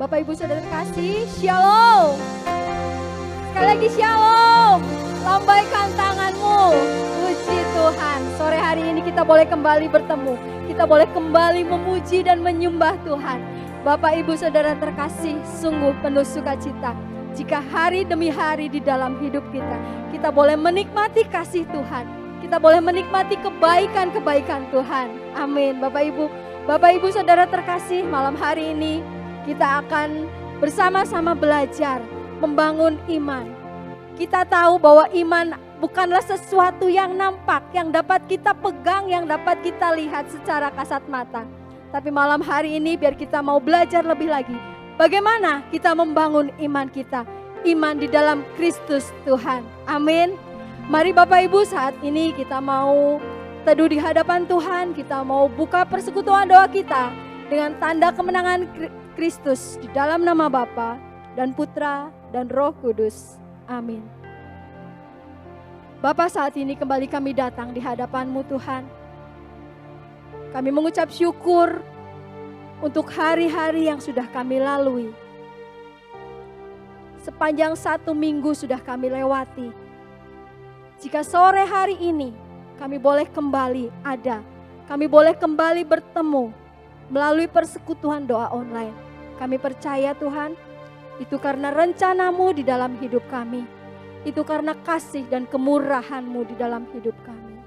Bapak Ibu Saudara terkasih, Shalom. Sekali lagi Shalom. Lambaikan tanganmu. Puji Tuhan. Sore hari ini kita boleh kembali bertemu. Kita boleh kembali memuji dan menyembah Tuhan. Bapak Ibu Saudara terkasih, sungguh penuh sukacita jika hari demi hari di dalam hidup kita boleh menikmati kasih Tuhan. Kita boleh menikmati kebaikan-kebaikan Tuhan. Amin. Bapak Ibu Saudara terkasih, malam hari ini kita akan bersama-sama belajar membangun iman. Kita tahu bahwa iman bukanlah sesuatu yang nampak, yang dapat kita pegang, yang dapat kita lihat secara kasat mata. Tapi malam hari ini biar kita mau belajar lebih lagi. Bagaimana kita membangun iman kita? Iman di dalam Kristus Tuhan. Amin. Mari Bapak Ibu, saat ini kita mau teduh di hadapan Tuhan. Kita mau buka persekutuan doa kita dengan tanda kemenangan Kristus di dalam nama Bapa dan Putra dan Roh Kudus. Amin. Bapa, saat ini kembali kami datang di hadapan-Mu Tuhan. Kami mengucap syukur untuk hari-hari yang sudah kami lalui. Sepanjang 1 minggu sudah kami lewati. Jika sore hari ini kami boleh kembali ada, kami boleh kembali bertemu melalui persekutuan doa online. Kami percaya Tuhan, itu karena rencana-Mu di dalam hidup kami. Itu karena kasih dan kemurahan-Mu di dalam hidup kami.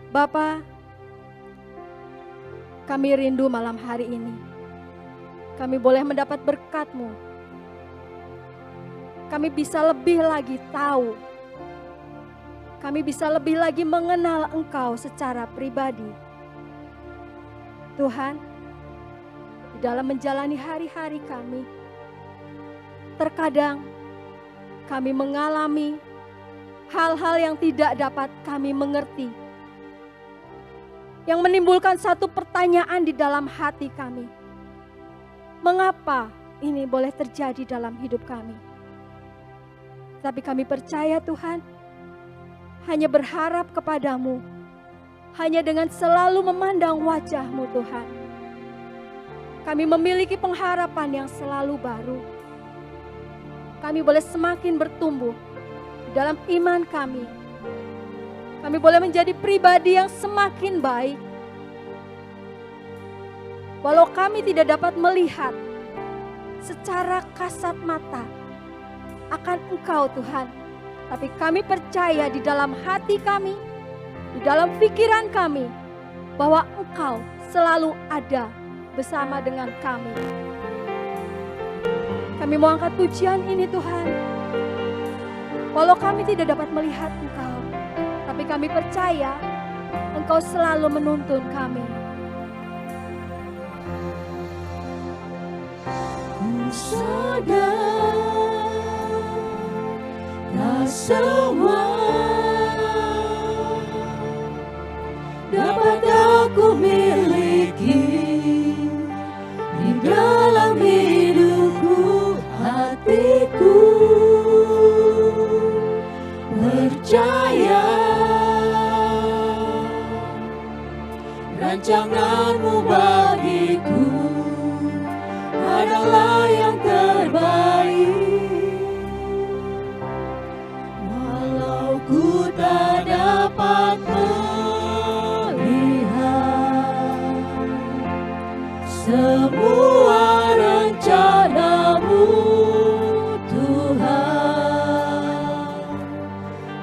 Bapa, kami rindu malam hari ini. Kami boleh mendapat berkat-Mu. Kami bisa lebih lagi tahu. Kami bisa lebih lagi mengenal Engkau secara pribadi. Tuhan, di dalam menjalani hari-hari kami, terkadang kami mengalami hal-hal yang tidak dapat kami mengerti. Yang menimbulkan satu pertanyaan di dalam hati kami. Mengapa ini boleh terjadi dalam hidup kami? Tapi kami percaya Tuhan, hanya berharap kepadamu, hanya dengan selalu memandang wajah-Mu Tuhan. Kami memiliki pengharapan yang selalu baru. Kami boleh semakin bertumbuh di dalam iman kami. Kami boleh menjadi pribadi yang semakin baik. Walau kami tidak dapat melihat secara kasat mata akan Engkau Tuhan, tapi kami percaya di dalam hati kami, di dalam pikiran kami, bahwa Engkau selalu ada bersama dengan kami. Kami mau angkat pujian ini Tuhan. Walau kami tidak dapat melihat Engkau, tapi kami percaya Engkau selalu menuntun kami. Ku sadar tak semua dapat aku miliki di dalam hidupku, hatiku percaya rancangan-Mu bagiku adalah yang terbaik. Walau ku tak dapat melihat semua rencana-Mu Tuhan,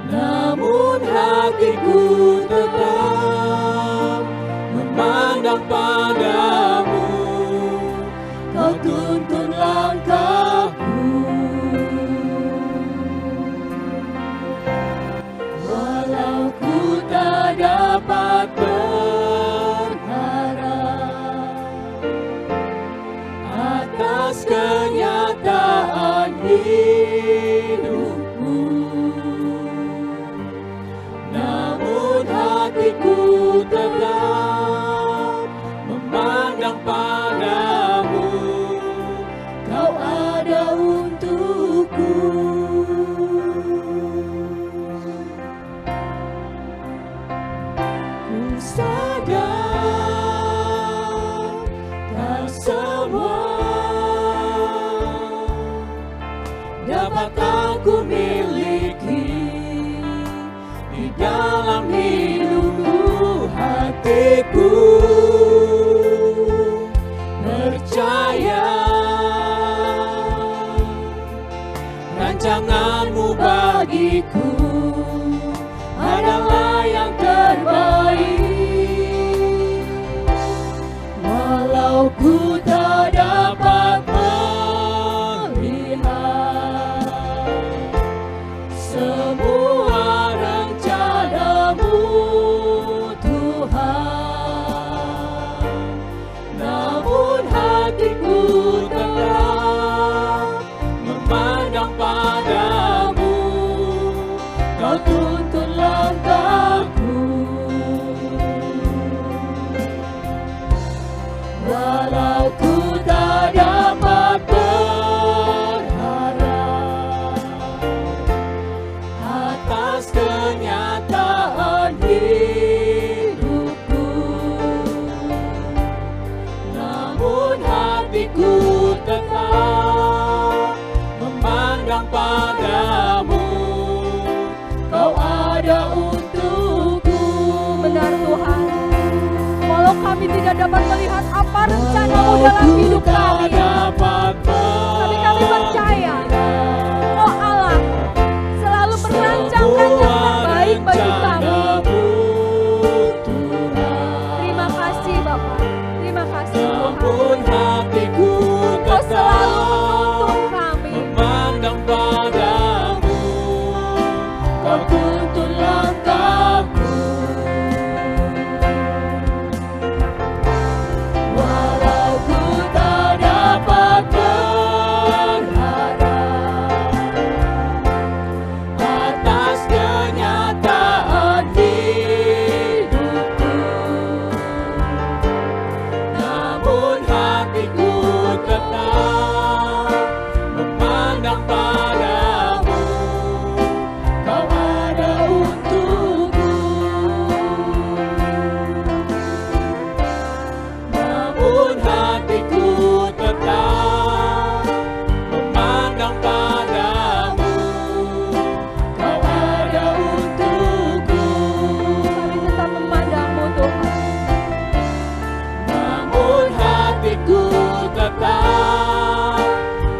namun hatiku tetap memandang padamu. Kau tuntun langkahku, walau ku tak dapat berharap atas kenyataan hidupku, namun hatiku tetap memandang kami tidak dapat melihat apa rencana-Mu dalam hidup kami. Tapi kami percaya, Oh Allah, selalu merancangkan yang terbaik bagi kami. Terima kasih Bapa, terima kasih Tuhan. Kau selalu menuntun kami. Memandang padamu, Kau tuntun langkahku. Walau ku tak dapat berharap atas kenyataan hidupku, namun hatiku tetap memandang padamu. Kau ada untukku, namun hatiku tetap memandang padamu. Kau ada untukku, Kami tetap memandang-Mu Tuhan. namun hatiku tetap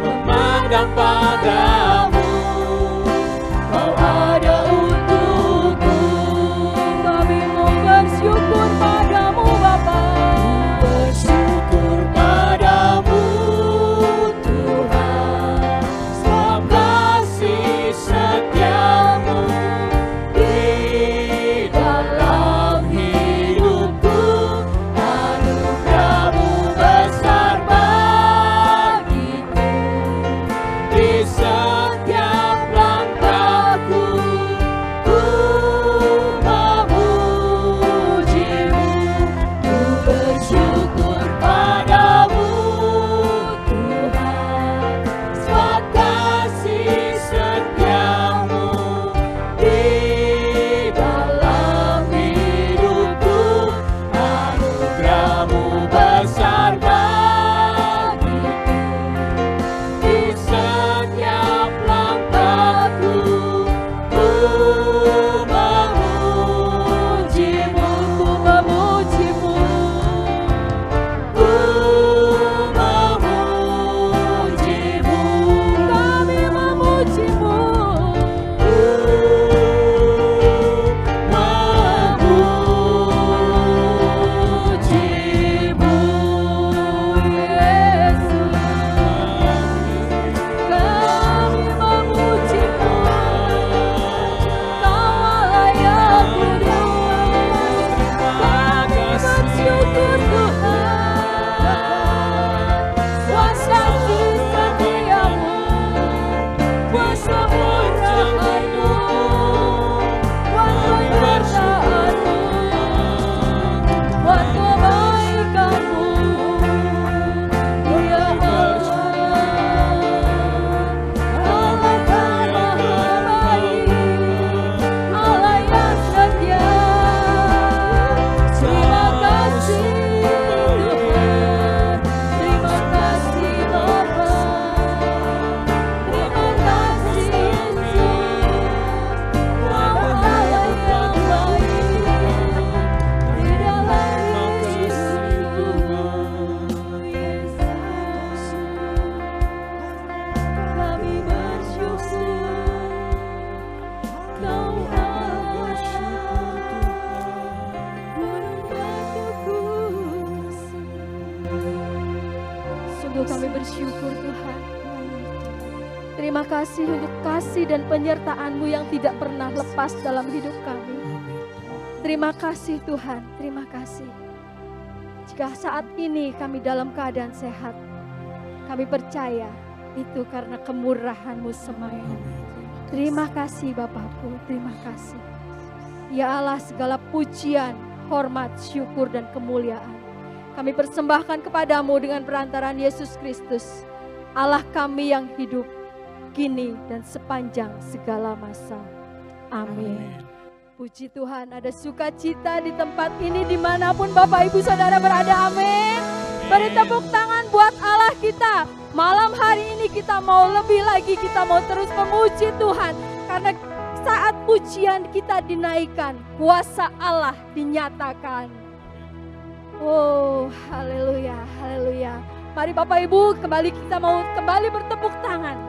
memandang padamu. Kau ada untukku. Kami mau bersyukur padamu Bapa. Bersyukur padamu Tuhan, sebab kasih setiamu di dalam hidupku. Anugerah-Mu besar bagiku, di setiap langkahku ku memuji-Mu. Ku bersyukur padamu Tuhan, sebab kasih setiamu di dalam hidupku. Anugerah-Mu besar bagiku, di setiap langkahku ku memuji-Mu. Ku memuji-Mu. Ku memuji-Mu. Kami memuji-Mu. Memuji-Mu. Yesus. Kami memuji-Mu. Kau Allah yang kudus. Kami bersyukur Tuhan. Kuasa setiamu, kuasa murah-Mu, kuasa kebesaran-Mu, kuat kebaikan-Mu. Ya Allah, Allah terbaik, Allah yang setia. Terima kasih Tuhan, terima kasih Bapa, terima kasih Yesus. Allah yang baik, di dalam Yesus. Kami bersyukur, Kau Allah gunung batuku. Sungguh kami bersyukur Tuhan. Terima kasih untuk kasih dan penyertaan-Mu yang tidak pernah lepas dalam hidup kami. Terima kasih Tuhan, terima kasih. Jika saat ini kami dalam keadaan sehat, kami percaya itu karena kemurahan-Mu semata. Terima kasih Bapakku, terima kasih. Ya Allah, segala pujian, hormat, syukur dan kemuliaan kami persembahkan kepadamu dengan perantaraan Yesus Kristus, Allah kami yang hidup kini dan sepanjang segala masa. Amin. Puji Tuhan, ada sukacita di tempat ini dimanapun Bapak Ibu Saudara berada. Amin. Beri tepuk tangan buat Allah kita. Malam hari ini kita mau lebih lagi, kita mau terus memuji Tuhan. Karena saat pujian kita dinaikkan, kuasa Allah dinyatakan. Oh, haleluya, haleluya. Mari Bapak Ibu kita mau kembali bertepuk tangan.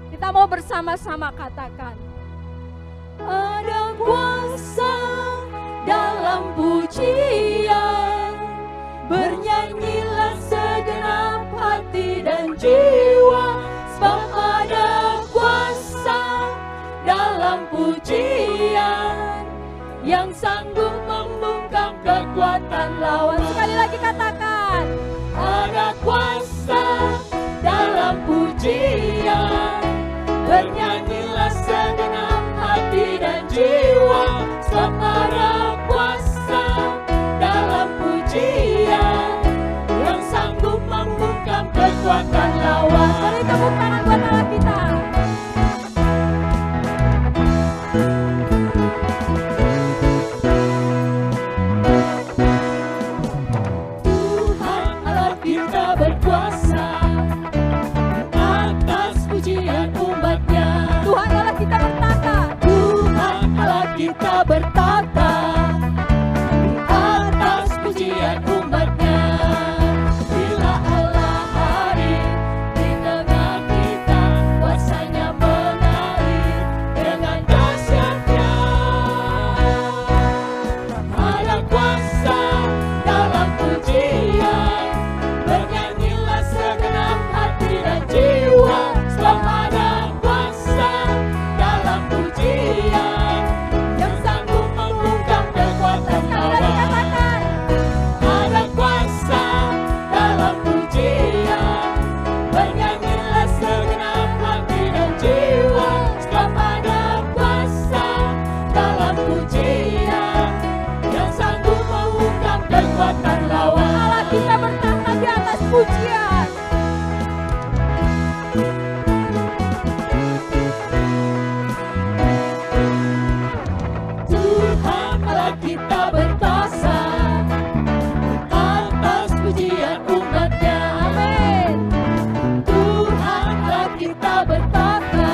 Kita mau bersama-sama katakan. Ada kuasa dalam pujian, bernyanyilah segenap hati dan jiwa, sebab ada kuasa dalam pujian yang sanggup membungkam kekuatan lawan. Sekali lagi katakan, ada kuasa dalam pujian, bernyanyilah segenap hati dan jiwa, sebab ada kuasa dalam pujian yang sanggup membungkam kekuatan lawan. Beri tepuk tangan buat Allah kita. Tuhan Allah kita berkuasa atas pujian umatnya. Tuhan Allah kita bertata. Tuhan Allah kita bertata di atas pujian umatnya. Bila Allah hadir di tengah kita, kuasanya mengalir dengan dahsyatnya. Ada kuasa dalam pujian, bernyanyilah segenap hati dan jiwa, sebab ada kuasa dalam pujian yang sanggup membungkam kekuatan lawan. Ada kuasa dalam pujian, bernyanyilah segenap hati dan jiwa, sebab ada kuasa dalam pujian yang sanggup membungkam kekuatan lawan. Allah kita bertata di atas pujian. Tuhan Allah kita berkuasa atas pujian umatnya. Amin. Tuhan Allah kita bertata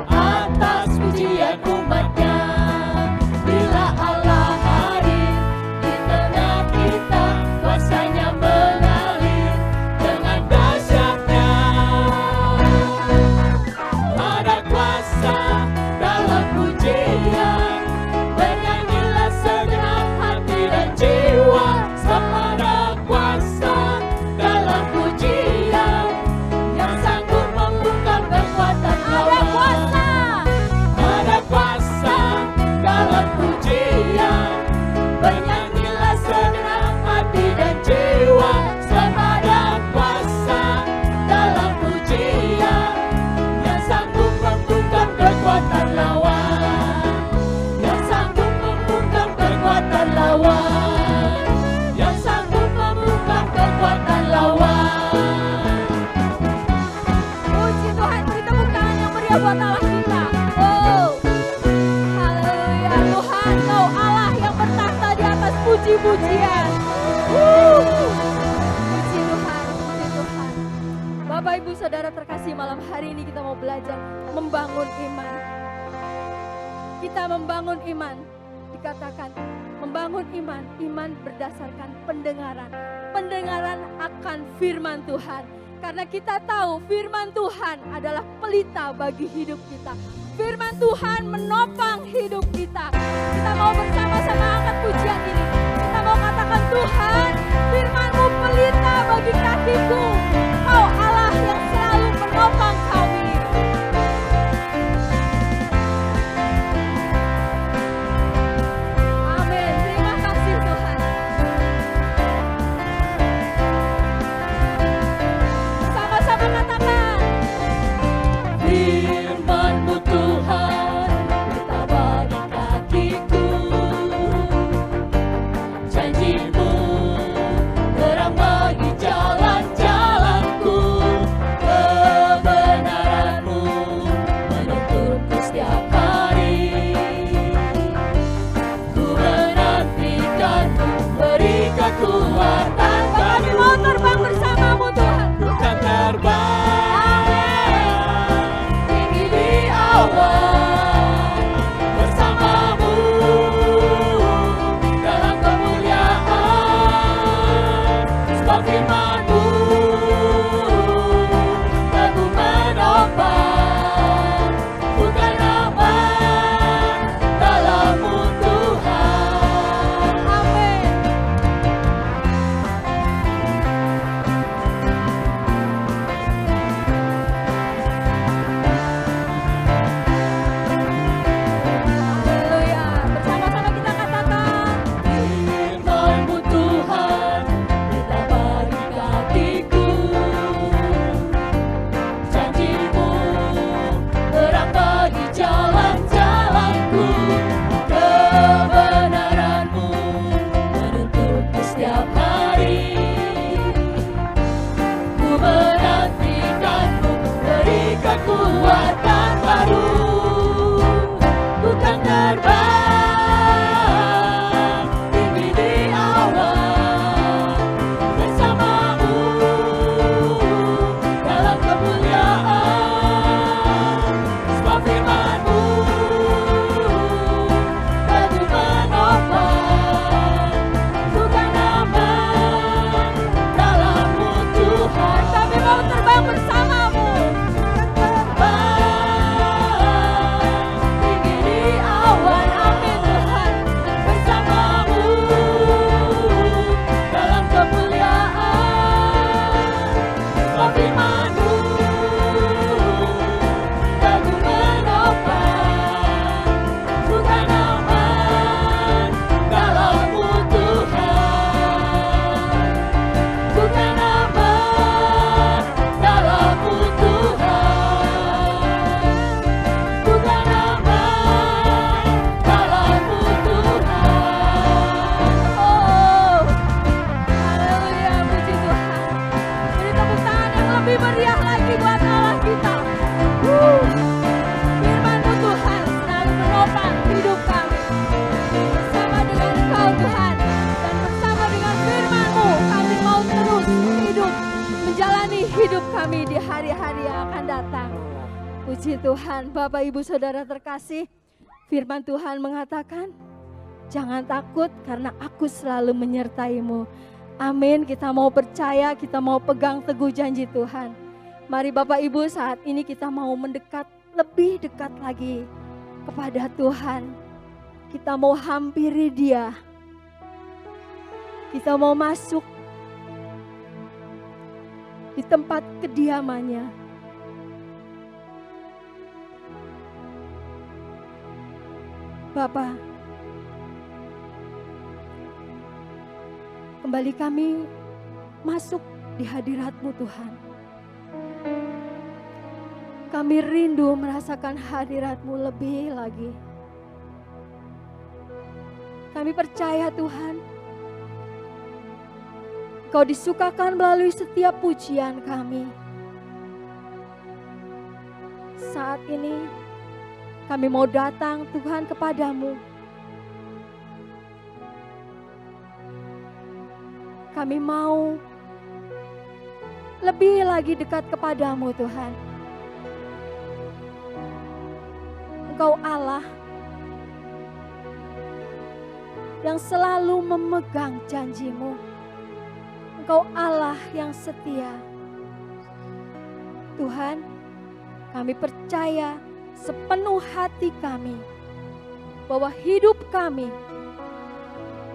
atas pujian umatnya. Bila Allah hadir di tengah kita, kuasanya mengalir dengan dahsyatnya. Ada kuasa dalam pujian, bernyanyilah segenap hati dan jiwa, sebab ada kuasa dalam pujian yang sanggup membungkam kekuatan lawan. Ada kuasa dalam pujian, bernyanyilah segenap hati dan jiwa, sebab ada kuasa dalam pujian yang sanggup membungkam kekuatan lawan. Yang sanggup membungkam kekuatan lawan. Yang sanggup membungkam kekuatan lawan. Puji Tuhan, beri tepuk tangan yang meriah buat Allah kita. Oh, haleluya. Tuhan, Kau Allah yang bertahta di atas puji-pujian. Puji Tuhan, puji Tuhan. Bapak Ibu Saudara terkasih, malam hari ini kita mau belajar membangun iman. Kita membangun iman, dikatakan membangun iman. Iman berdasarkan pendengaran. Pendengaran akan firman Tuhan. Karena kita tahu firman Tuhan adalah pelita bagi hidup kita. Firman Tuhan menopang hidup kita. Kita mau bersama-sama angkat pujian ini. Kita mau katakan, Tuhan, firman-Mu pelita bagi kakiku. Kau Allah yang selalu menopang kami. Amin. Terima kasih Tuhan. Sama-sama katakan, firman-Mu Tuhan pelita bagi kakiku. kami di hari-hari yang akan datang. Puji Tuhan, Bapak Ibu Saudara terkasih, firman Tuhan mengatakan, jangan takut karena aku selalu menyertaimu. Amin, kita mau percaya, kita mau pegang teguh janji Tuhan. Mari Bapak Ibu, saat ini kita mau mendekat, lebih dekat lagi kepada Tuhan. Kita mau hampiri Dia. Kita mau masuk di tempat kediamannya. Bapa, kembali kami masuk di hadirat-Mu Tuhan. Kami rindu merasakan hadirat-Mu lebih lagi. Kami percaya Tuhan, Engkau disukakan melalui setiap pujian kami. Saat ini kami mau datang Tuhan kepadamu. Kami mau lebih lagi dekat kepadamu Tuhan. Engkau Allah yang selalu memegang janji-Mu. Engkau Allah yang setia. Tuhan, kami percaya sepenuh hati kami bahwa hidup kami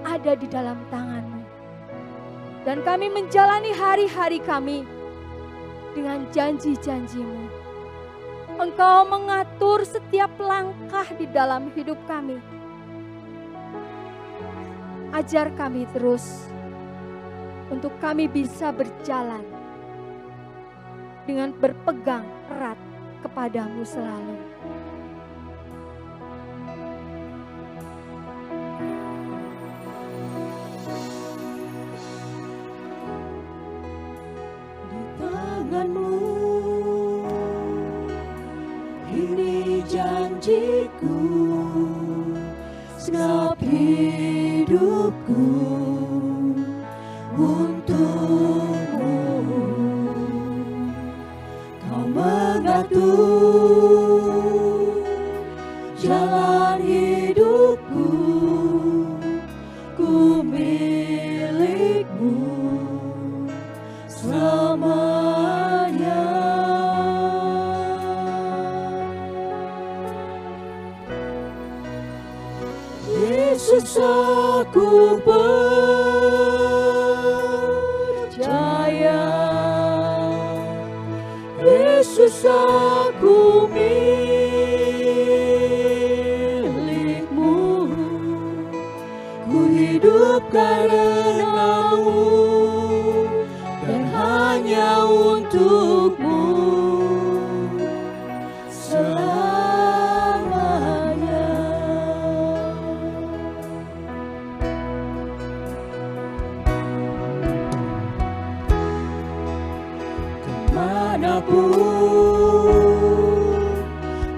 ada di dalam tangan-Mu. Dan kami menjalani hari-hari kami dengan janji-janji-Mu. Engkau mengatur setiap langkah di dalam hidup kami. Ajar kami terus untuk kami bisa berjalan dengan berpegang erat kepadamu selalu. Di tangan-Mu ini janjiku, segenap hidupku untukmu. Kau mengatur jalan hidupku, ku milik-Mu selamanya. Yesus, aku percaya. Yesus, aku milik-Mu. Ku hidup karena-Mu dan hanya untuk-Mu selamanya. Kemanapun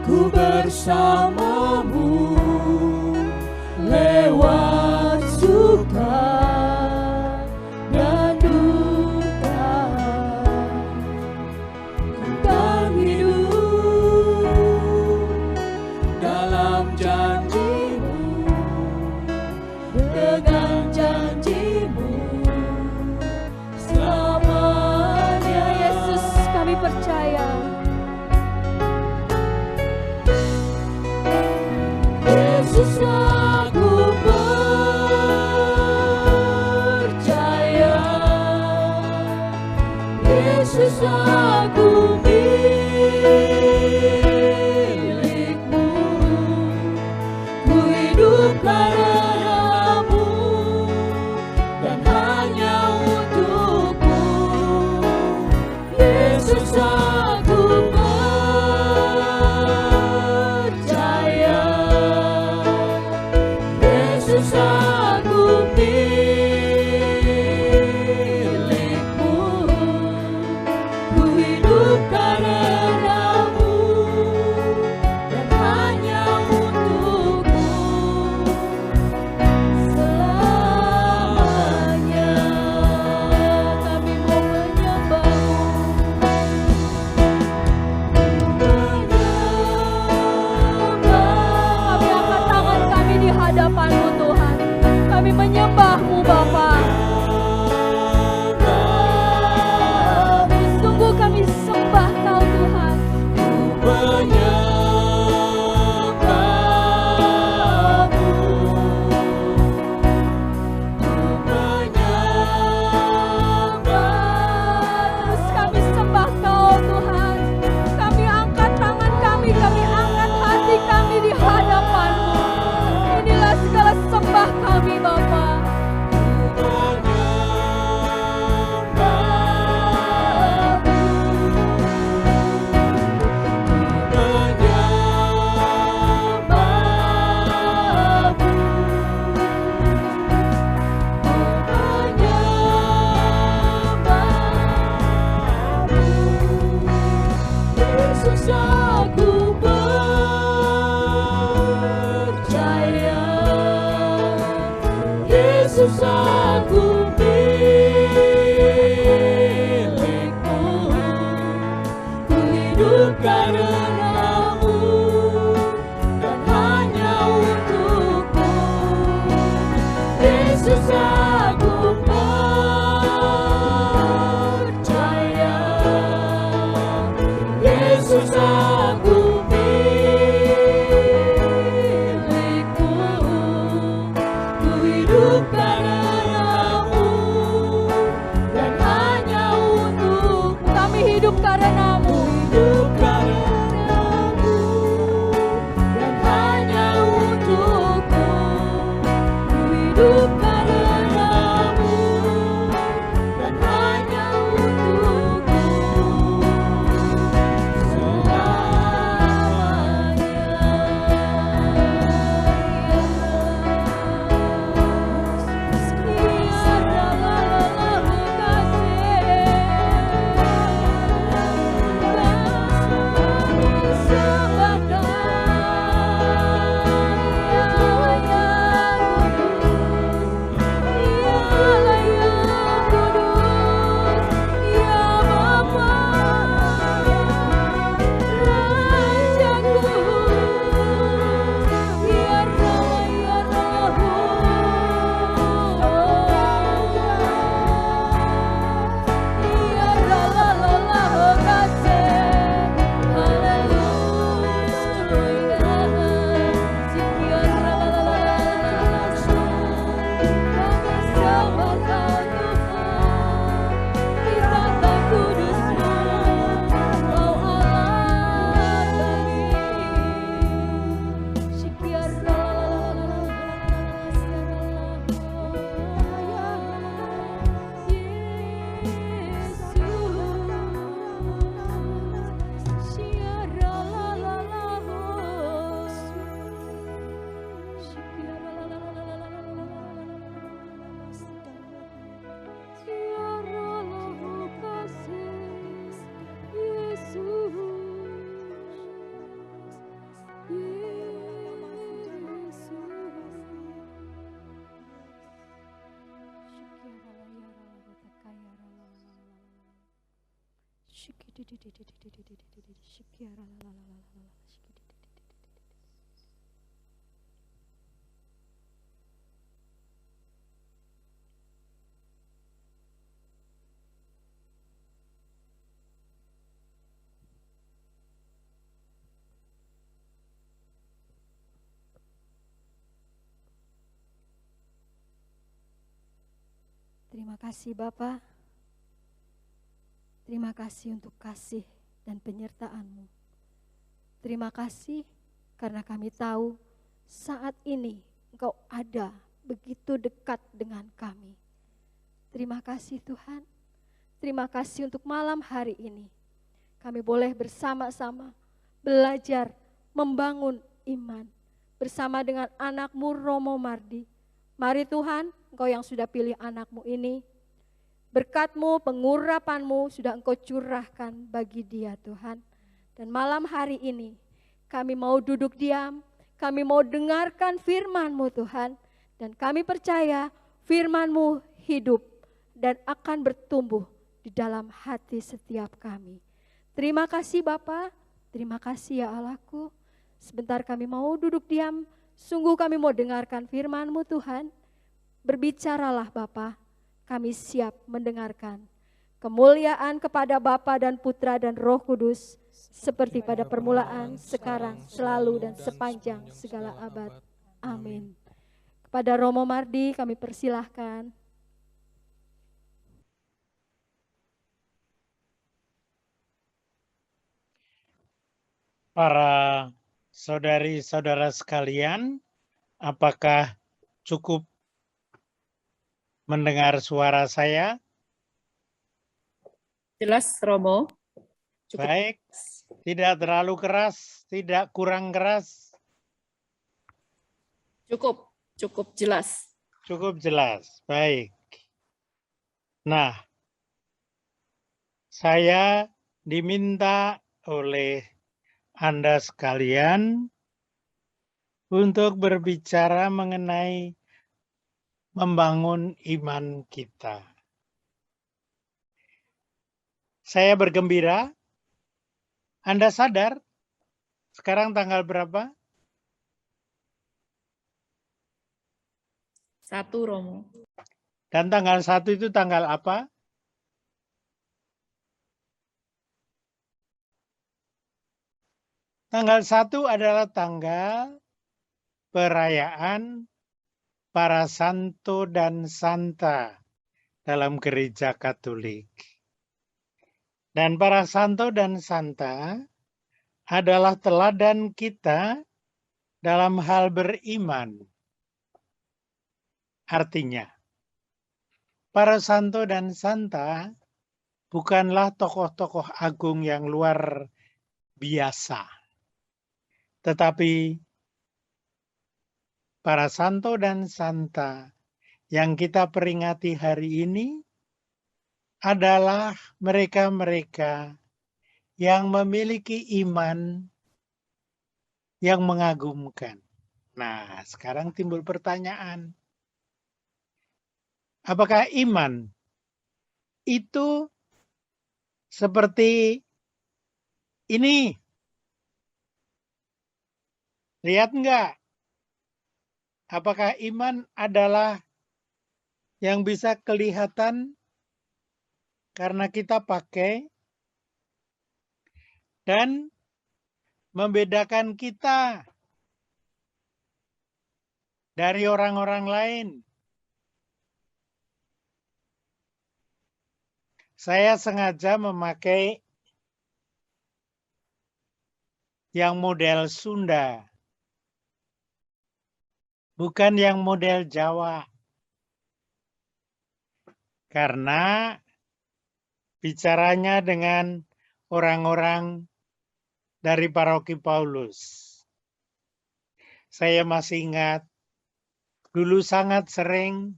ku bersama-Mu, lewat suka dan duka, ku kan hidup dalam janji-Mu, dengan janji-Mu selamanya. Yesus, kami percaya. Yesus, aku percaya. Yesus, aku milik-Mu. Ku hidup karena-Mu dan hanya untuk-Mu. Yesus, aku percaya. Yesus, aku milik-Mu. Ku aku milikmu, ku hidup karenamu dan hanya untukmu. Yesus aku percaya, Yesus aku milikmu, ku hidup karenamu dan hanya untukmu. Kami hidup karenamu. Hidup karenamu dan hanya untukmu. Ku hidup karenamu dan hanya untukmu Terima kasih Bapa. Terima kasih untuk kasih dan penyertaan-Mu. Terima kasih karena kami tahu saat ini Engkau ada begitu dekat dengan kami. Terima kasih Tuhan. Terima kasih untuk malam hari ini. Kami boleh bersama-sama belajar membangun iman bersama dengan anak-Mu Romo Mardi. Mari Tuhan, Engkau yang sudah pilih anak-Mu ini, berkat-Mu, pengurapan-Mu sudah Engkau curahkan bagi dia Tuhan. Dan malam hari ini kami mau duduk diam, kami mau dengarkan firman-Mu Tuhan. Dan kami percaya firman-Mu hidup dan akan bertumbuh di dalam hati setiap kami. Terima kasih Bapa, terima kasih ya Allahku. Sebentar kami mau duduk diam, sungguh kami mau dengarkan firman-Mu Tuhan. Berbicaralah Bapa, kami siap mendengarkan. Kemuliaan kepada Bapa dan Putra dan Roh Kudus, seperti pada permulaan, sekarang, selalu dan sepanjang segala abad. Amin. Kepada Romo Mardi kami persilahkan. Para saudari-saudara sekalian, apakah cukup mendengar suara saya? Jelas, Romo. Cukup. Baik, tidak terlalu keras, tidak kurang keras. Cukup jelas. Cukup jelas, baik. Nah, saya diminta oleh Anda sekalian untuk berbicara mengenai membangun iman kita. Saya bergembira, Anda sadar sekarang tanggal berapa? 1 Romo. Dan tanggal 1 itu tanggal apa? Tanggal 1 adalah tanggal perayaan para santo dan santa dalam gereja Katolik. Dan para santo dan santa adalah teladan kita dalam hal beriman. Artinya, para santo dan santa bukanlah tokoh-tokoh agung yang luar biasa. Tetapi para santo dan santa yang kita peringati hari ini adalah mereka-mereka yang memiliki iman yang mengagumkan. Nah, sekarang timbul pertanyaan. Apakah iman itu seperti ini? Lihat enggak? Apakah iman adalah yang bisa kelihatan karena kita pakai dan membedakan kita dari orang-orang lain? Saya sengaja memakai yang model Sunda, bukan yang model Jawa. Karena bicaranya dengan orang-orang dari Paroki Paulus. Saya masih ingat, dulu sangat sering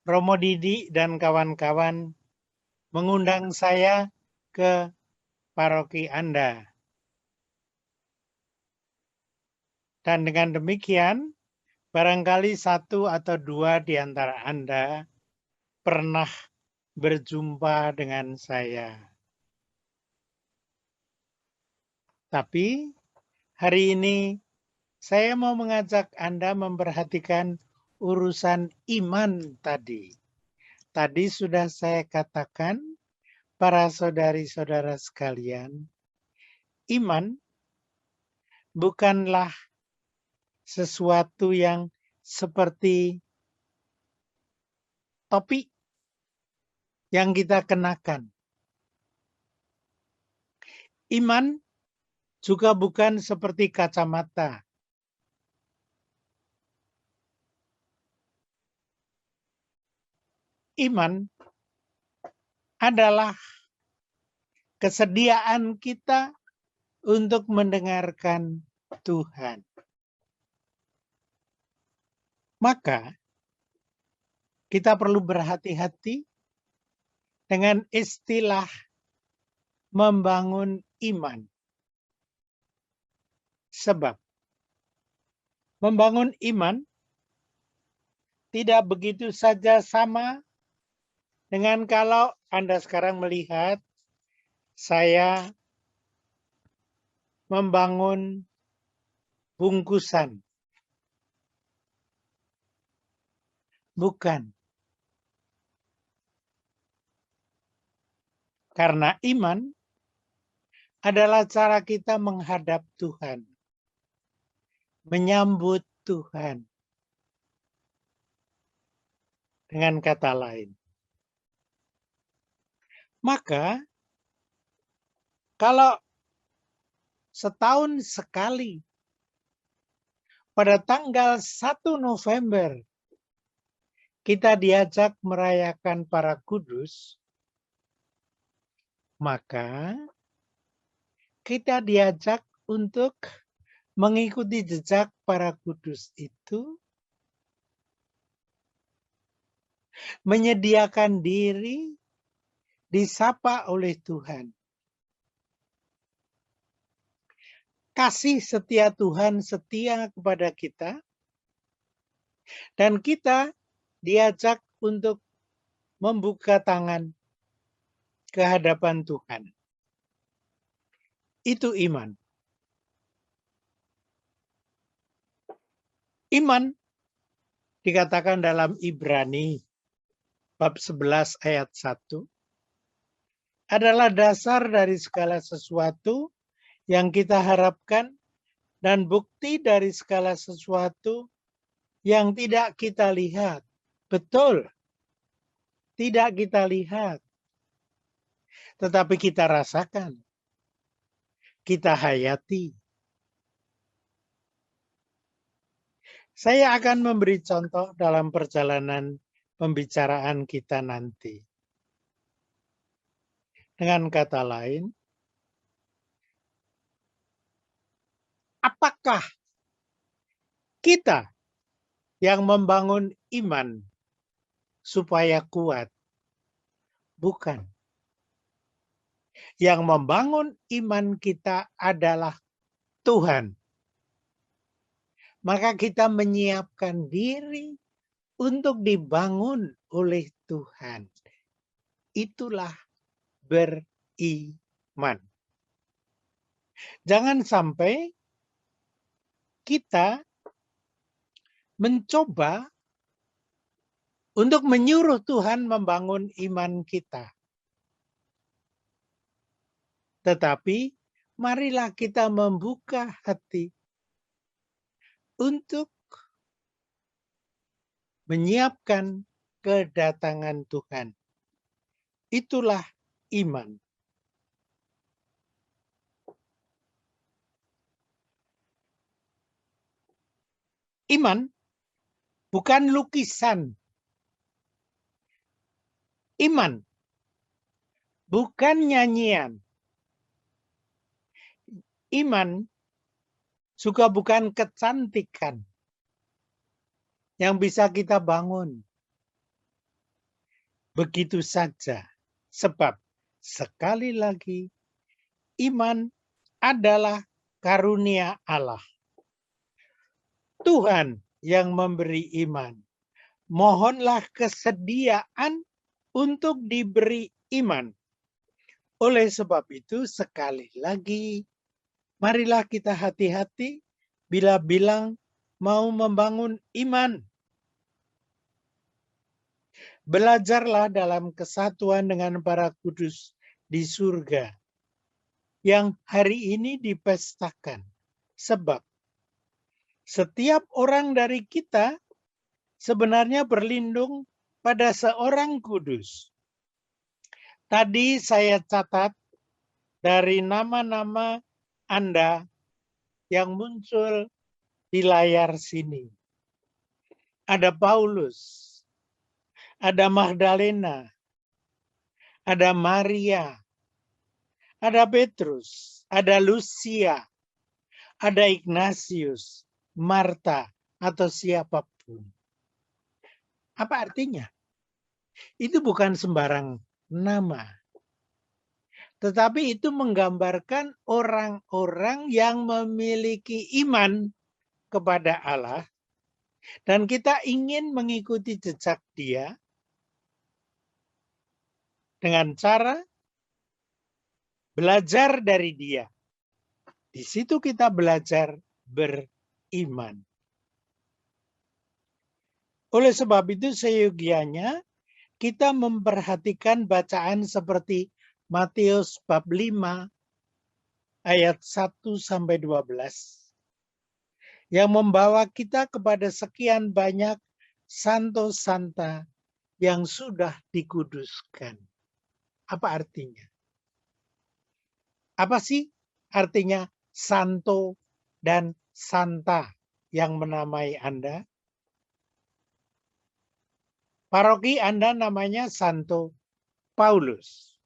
Romo Didi dan kawan-kawan mengundang saya ke paroki Anda. Dan dengan demikian, barangkali 1 atau 2 di antara Anda pernah berjumpa dengan saya. Tapi hari ini saya mau mengajak Anda memperhatikan urusan iman tadi. Tadi sudah saya katakan, para saudari-saudara sekalian, iman bukanlah sesuatu yang seperti topi yang kita kenakan. Iman juga bukan seperti kacamata. Iman adalah kesediaan kita untuk mendengarkan Tuhan. Maka kita perlu berhati-hati dengan istilah membangun iman. Sebab membangun iman tidak begitu saja sama dengan kalau Anda sekarang melihat saya membangun bungkusan. Bukan. Karena iman adalah cara kita menghadap Tuhan. Menyambut Tuhan. Dengan kata lain. Maka, kalau setahun sekali pada tanggal 1 November kita diajak merayakan para kudus, maka kita diajak untuk mengikuti jejak para kudus itu, menyediakan diri disapa oleh Tuhan. Kasih setia Tuhan setia kepada kita, dan kita diajak untuk membuka tangan ke hadapan Tuhan. Itu iman. Iman dikatakan dalam Ibrani bab 11 ayat 1 adalah dasar dari segala sesuatu yang kita harapkan dan bukti dari segala sesuatu yang tidak kita lihat. Betul, tidak kita lihat, tetapi kita rasakan, kita hayati. Saya akan memberi contoh dalam perjalanan pembicaraan kita nanti. Dengan kata lain, apakah kita yang membangun iman supaya kuat? Bukan. Yang membangun iman kita adalah Tuhan. Maka kita menyiapkan diri untuk dibangun oleh Tuhan. Itulah beriman. Jangan sampai kita mencoba untuk menyuruh Tuhan membangun iman kita. Tetapi marilah kita membuka hati untuk menyiapkan kedatangan Tuhan. Itulah iman. Iman bukan lukisan. Iman bukan nyanyian. Iman juga bukan kecantikan yang bisa kita bangun begitu saja. Sebab sekali lagi iman adalah karunia Allah. Tuhan yang memberi iman. Mohonlah kesediaan untuk diberi iman. Oleh sebab itu sekali lagi, marilah kita hati-hati bila bilang mau membangun iman. Belajarlah dalam kesatuan dengan para kudus di surga yang hari ini dipestakan. Sebab setiap orang dari kita sebenarnya berlindung pada seorang kudus. Tadi saya catat dari nama-nama Anda yang muncul di layar sini. Ada Paulus, ada Magdalena, ada Maria, ada Petrus, ada Lucia, ada Ignatius, Marta, atau siapapun. Apa artinya? Itu bukan sembarang nama. Tetapi itu menggambarkan orang-orang yang memiliki iman kepada Allah. Dan kita ingin mengikuti jejak dia dengan cara belajar dari dia. Di situ kita belajar beriman. Oleh sebab itu seyogianya kita memperhatikan bacaan seperti Matius bab 5 ayat 1-12 yang membawa kita kepada sekian banyak santo santa yang sudah dikuduskan. Apa artinya? Apa sih artinya santo dan santa yang menamai Anda? Paroki Anda namanya Santo Paulus.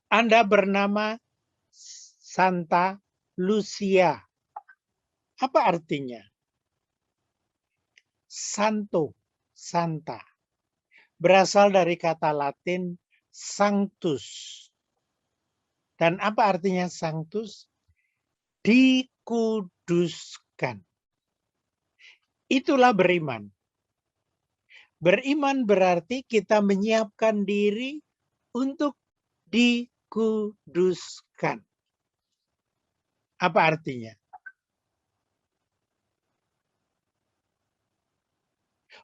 Anda bernama Santa Lucia. Apa artinya? Santo, santa. Berasal dari kata Latin sanctus. Dan apa artinya sanctus? Dikuduskan. Itulah beriman. Beriman berarti kita menyiapkan diri untuk dikuduskan. Apa artinya?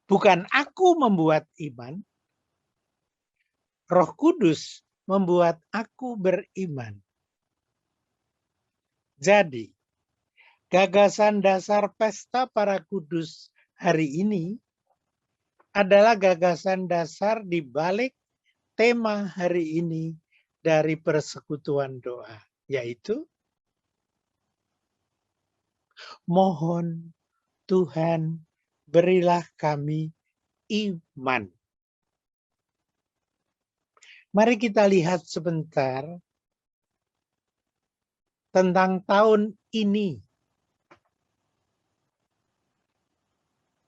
Bukan aku membuat iman, Roh Kudus membuat aku beriman. Jadi, gagasan dasar pesta para kudus hari ini adalah gagasan dasar di balik tema hari ini dari persekutuan doa, yaitu mohon Tuhan berilah kami iman. Mari kita lihat sebentar tentang tahun ini.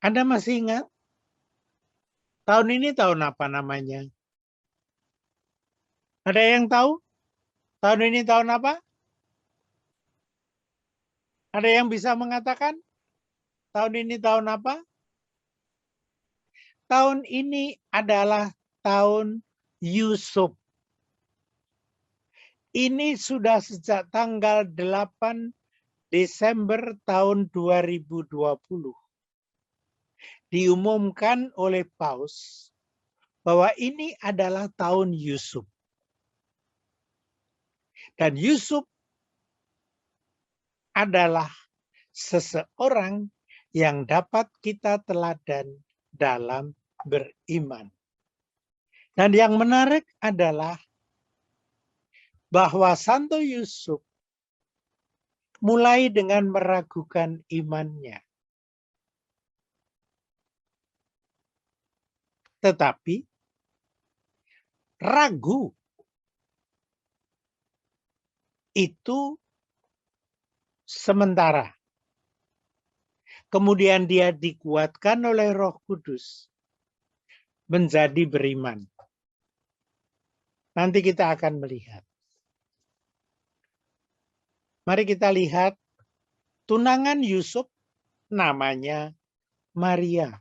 Anda masih ingat? Tahun ini tahun apa namanya? Ada yang tahu? Tahun ini tahun apa? Ada yang bisa mengatakan? Tahun ini tahun apa? Tahun ini adalah tahun Yusuf. Ini sudah sejak tanggal 8 Desember tahun 2020. Diumumkan oleh Paus bahwa ini adalah tahun Yusuf. Dan Yusuf adalah seseorang yang dapat kita teladan dalam beriman. Dan yang menarik adalah bahwa Santo Yusuf mulai dengan meragukan imannya. Tetapi ragu itu sementara. Kemudian dia dikuatkan oleh Roh Kudus menjadi beriman. Nanti kita akan melihat. Mari kita lihat tunangan Yusuf namanya Maria.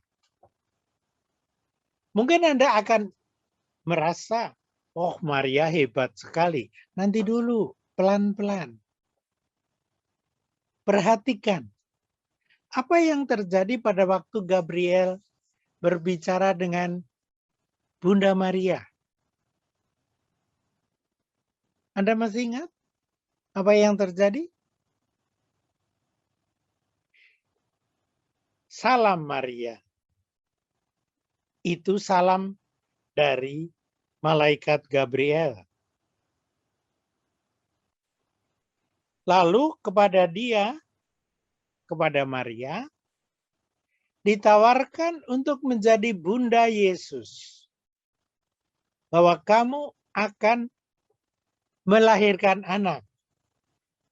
Mungkin Anda akan merasa, oh Maria hebat sekali. Nanti dulu, pelan-pelan. Perhatikan, apa yang terjadi pada waktu Gabriel berbicara dengan Bunda Maria? Anda masih ingat apa yang terjadi? Salam Maria. Itu salam dari malaikat Gabriel. Lalu kepada Maria, ditawarkan untuk menjadi Bunda Yesus. Bahwa kamu akan melahirkan anak.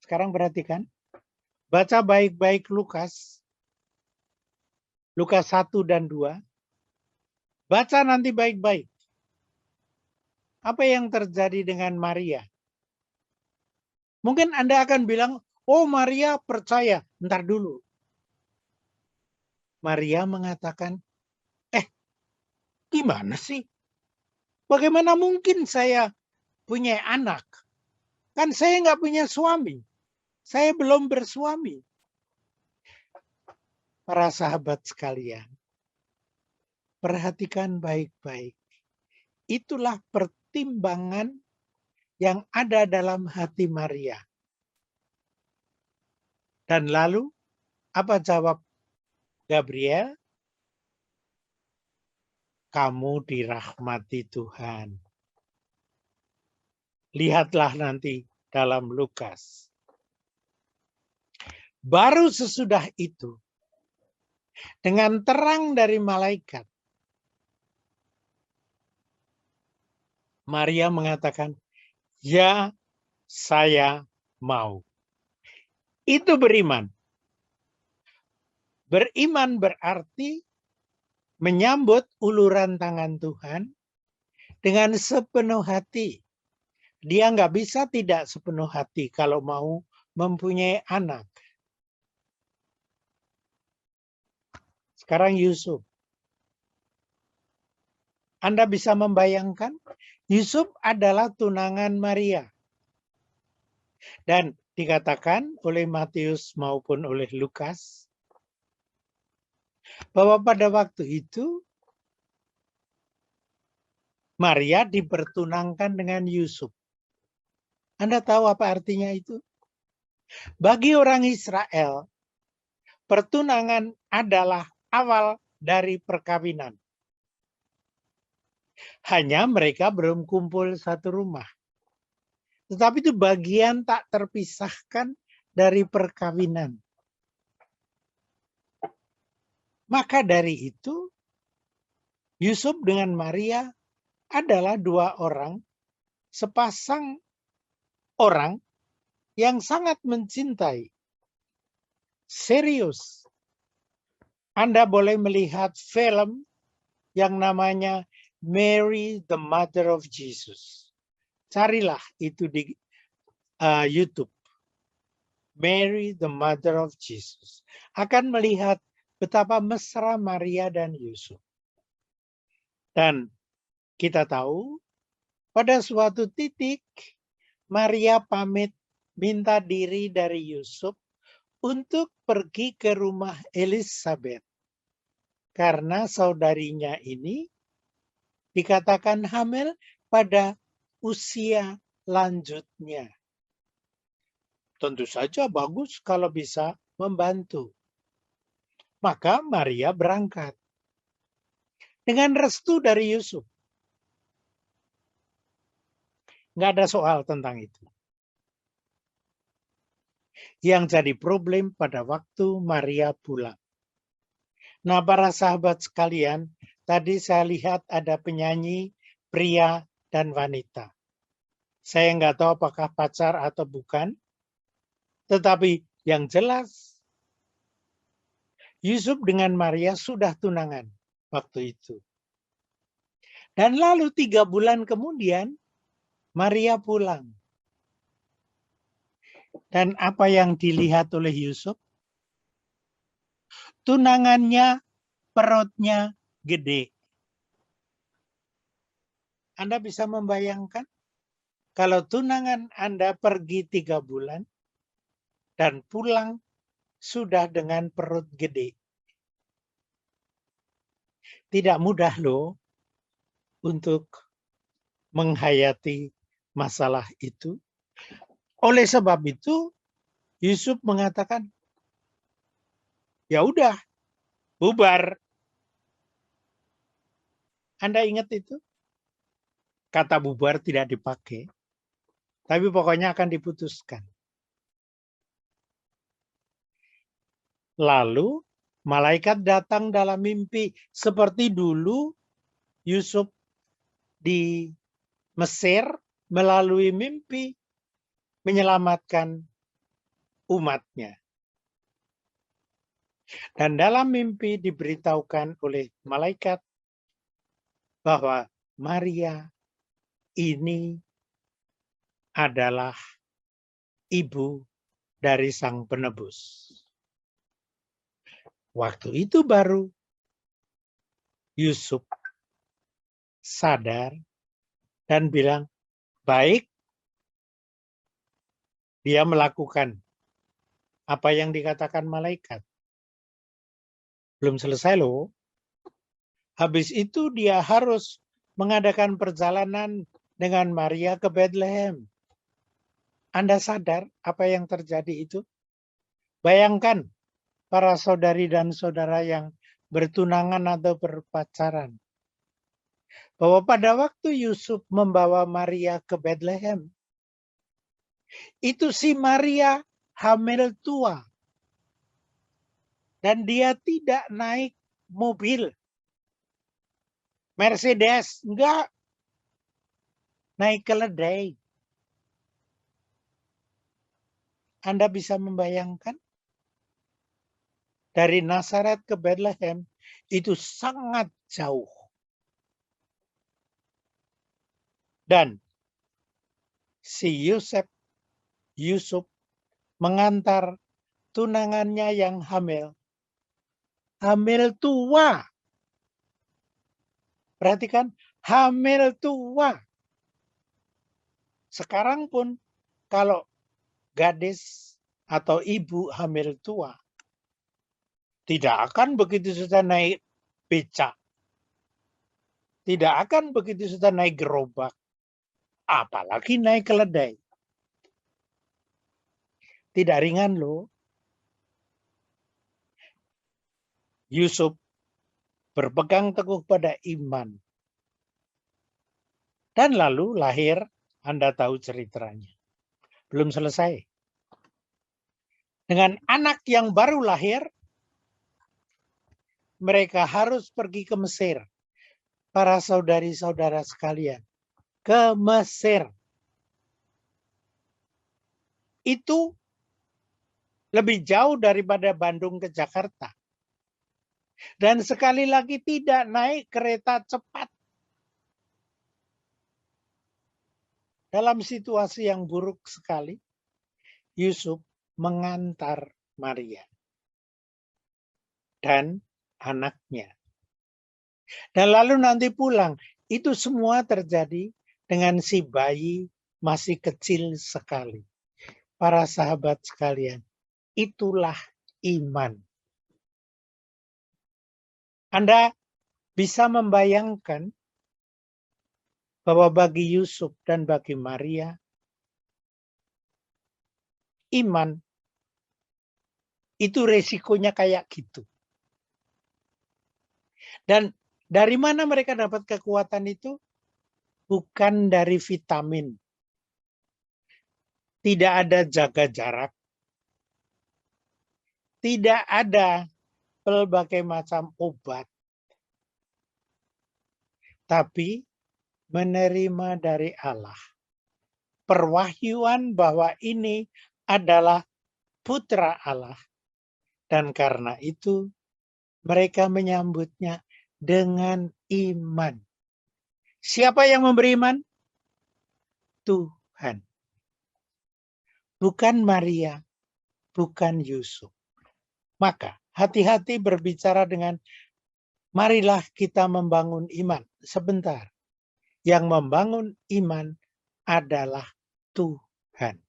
Sekarang perhatikan. Baca baik-baik Lukas 1 dan 2. Baca nanti baik-baik. Apa yang terjadi dengan Maria? Mungkin Anda akan bilang, oh Maria percaya. Ntar dulu. Maria mengatakan, gimana sih? Bagaimana mungkin saya punya anak? Kan saya nggak punya suami. Saya belum bersuami. Para sahabat sekalian, perhatikan baik-baik. Itulah pertimbangan yang ada dalam hati Maria. Dan lalu, apa jawab Gabriel? Kamu dirahmati Tuhan. Lihatlah nanti dalam Lukas. Baru sesudah itu, dengan terang dari malaikat, Maria mengatakan, ya saya mau. Itu beriman. Beriman berarti menyambut uluran tangan Tuhan dengan sepenuh hati. Dia nggak bisa tidak sepenuh hati kalau mau mempunyai anak. Sekarang Yusuf. Anda bisa membayangkan, Yusuf adalah tunangan Maria. Dan dikatakan oleh Matius maupun oleh Lukas, bahwa pada waktu itu, Maria dipertunangkan dengan Yusuf. Anda tahu apa artinya itu? Bagi orang Israel, pertunangan adalah awal dari perkawinan. Hanya mereka belum kumpul satu rumah. Tetapi itu bagian tak terpisahkan dari perkawinan. Maka dari itu, Yusuf dengan Maria adalah dua orang, sepasang orang yang sangat mencintai. Serius. Anda boleh melihat film yang namanya Mary the Mother of Jesus. Carilah itu di YouTube. Mary the Mother of Jesus. Akan melihat betapa mesra Maria dan Yusuf. Dan kita tahu pada suatu titik Maria pamit minta diri dari Yusuf untuk pergi ke rumah Elizabeth. Karena saudarinya ini dikatakan hamil pada usia lanjutnya. Tentu saja bagus kalau bisa membantu. Maka Maria berangkat. Dengan restu dari Yusuf. Nggak ada soal tentang itu. Yang jadi problem pada waktu Maria pulang. Nah, para sahabat sekalian, tadi saya lihat ada penyanyi pria dan wanita. Saya nggak tahu apakah pacar atau bukan. Tetapi yang jelas, Yusuf dengan Maria sudah tunangan waktu itu. Dan lalu 3 bulan kemudian, Maria pulang. Dan apa yang dilihat oleh Yusuf? Tunangannya, perutnya gede. Anda bisa membayangkan? Kalau tunangan Anda pergi 3 bulan, dan pulang sudah dengan perut gede. Tidak mudah loh untuk menghayati masalah itu. Oleh sebab itu, Yusuf mengatakan, ya udah, bubar. Anda ingat itu? Kata bubar tidak dipakai, tapi pokoknya akan diputuskan. Lalu malaikat datang dalam mimpi seperti dulu Yusuf di Mesir melalui mimpi menyelamatkan umatnya. Dan dalam mimpi diberitahukan oleh malaikat bahwa Maria ini adalah ibu dari sang penebus. Waktu itu baru Yusuf sadar dan bilang, baik, dia melakukan apa yang dikatakan malaikat. Belum selesai loh. Habis itu dia harus mengadakan perjalanan dengan Maria ke Bethlehem. Anda sadar apa yang terjadi itu? Bayangkan para saudari dan saudara yang bertunangan atau berpacaran. Bahwa pada waktu Yusuf membawa Maria ke Bethlehem, itu si Maria hamil tua. Dan dia tidak naik mobil. Mercedes, enggak. Naik keledai. Anda bisa membayangkan? Dari Nazaret ke Bethlehem, itu sangat jauh. Dan si Yusuf mengantar tunangannya yang hamil tua. Perhatikan, hamil tua. Sekarang pun kalau gadis atau ibu hamil tua, tidak akan begitu sudah naik becak. Tidak akan begitu sudah naik gerobak. Apalagi naik keledai. Tidak ringan loh. Yusuf berpegang teguh pada iman. Dan lalu lahir, Anda tahu ceritanya. Belum selesai. Dengan anak yang baru lahir, mereka harus pergi ke Mesir. Para saudari-saudara sekalian. Ke Mesir. Itu lebih jauh daripada Bandung ke Jakarta. Dan sekali lagi tidak naik kereta cepat. Dalam situasi yang buruk sekali, Yusuf mengantar Maria dan anaknya. Dan lalu nanti pulang. Itu semua terjadi dengan si bayi masih kecil sekali. Para sahabat sekalian, itulah iman. Anda bisa membayangkan bahwa bagi Yusuf dan bagi Maria, iman itu resikonya kayak gitu. Dan dari mana mereka dapat kekuatan itu? Bukan dari vitamin. Tidak ada jaga jarak. Tidak ada berbagai macam obat. Tapi menerima dari Allah. Perwahyuan bahwa ini adalah putra Allah. Dan karena itu mereka menyambutnya dengan iman. Siapa yang memberi iman? Tuhan. Bukan Maria, bukan Yusuf. Maka hati-hati berbicara dengan marilah kita membangun iman. Sebentar. Yang membangun iman adalah Tuhan.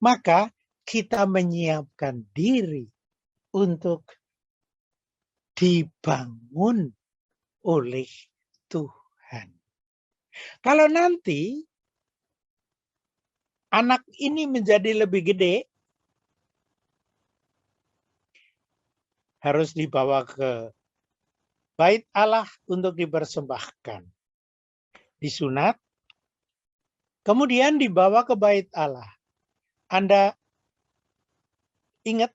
Maka kita menyiapkan diri untuk dibangun oleh Tuhan. Kalau nanti anak ini menjadi lebih gede, harus dibawa ke bait Allah untuk dipersembahkan. Disunat, kemudian dibawa ke bait Allah. Anda ingat,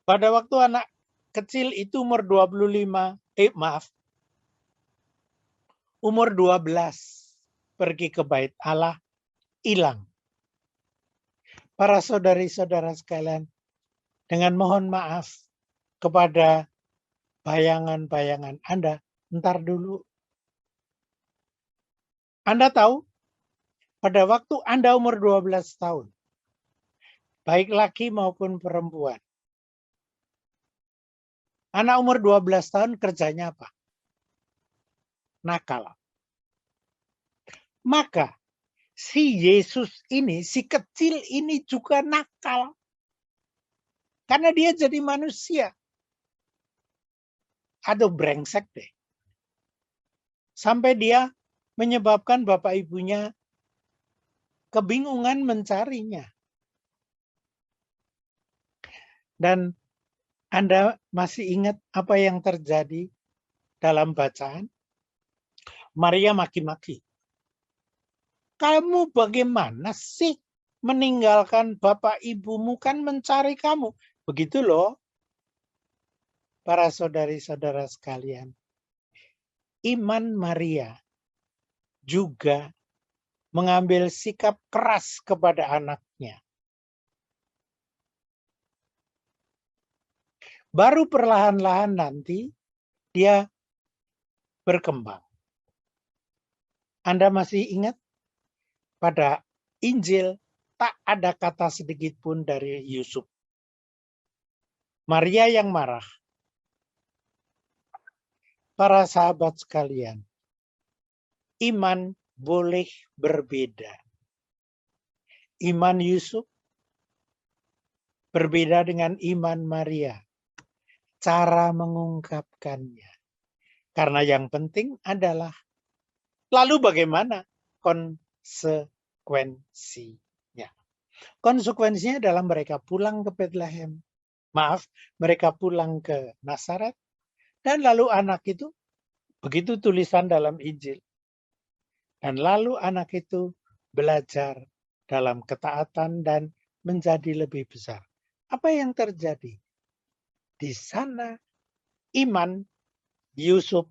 pada waktu anak kecil itu umur 12 pergi ke bait Allah, hilang. Para saudari-saudara sekalian, dengan mohon maaf kepada bayangan-bayangan Anda, ntar dulu. Anda tahu, pada waktu Anda umur 12 tahun, baik laki maupun perempuan, anak umur 12 tahun kerjanya apa? Nakal. Maka si Yesus ini, si kecil ini juga nakal. Karena dia jadi manusia. Aduh, brengsek deh. Sampai dia menyebabkan bapak ibunya kebingungan mencarinya. Dan Anda masih ingat apa yang terjadi dalam bacaan? Maria maki-maki. Kamu bagaimana sih meninggalkan bapak ibumu, kan mencari kamu? Begitu loh, para saudari-saudara sekalian. Iman Maria juga mengambil sikap keras kepada anaknya. Baru perlahan-lahan nanti dia berkembang. Anda masih ingat? Pada Injil tak ada kata sedikit pun dari Yusuf. Maria yang marah. Para sahabat sekalian, iman boleh berbeda. Iman Yusuf berbeda dengan iman Maria. Cara mengungkapkannya. Karena yang penting adalah lalu bagaimana konsekuensinya. Konsekuensinya adalah mereka pulang ke Bethlehem. Mereka pulang ke Nazaret. Dan lalu anak itu, begitu tulisan dalam Injil. Dan lalu anak itu belajar dalam ketaatan dan menjadi lebih besar. Apa yang terjadi? Di sana iman Yusuf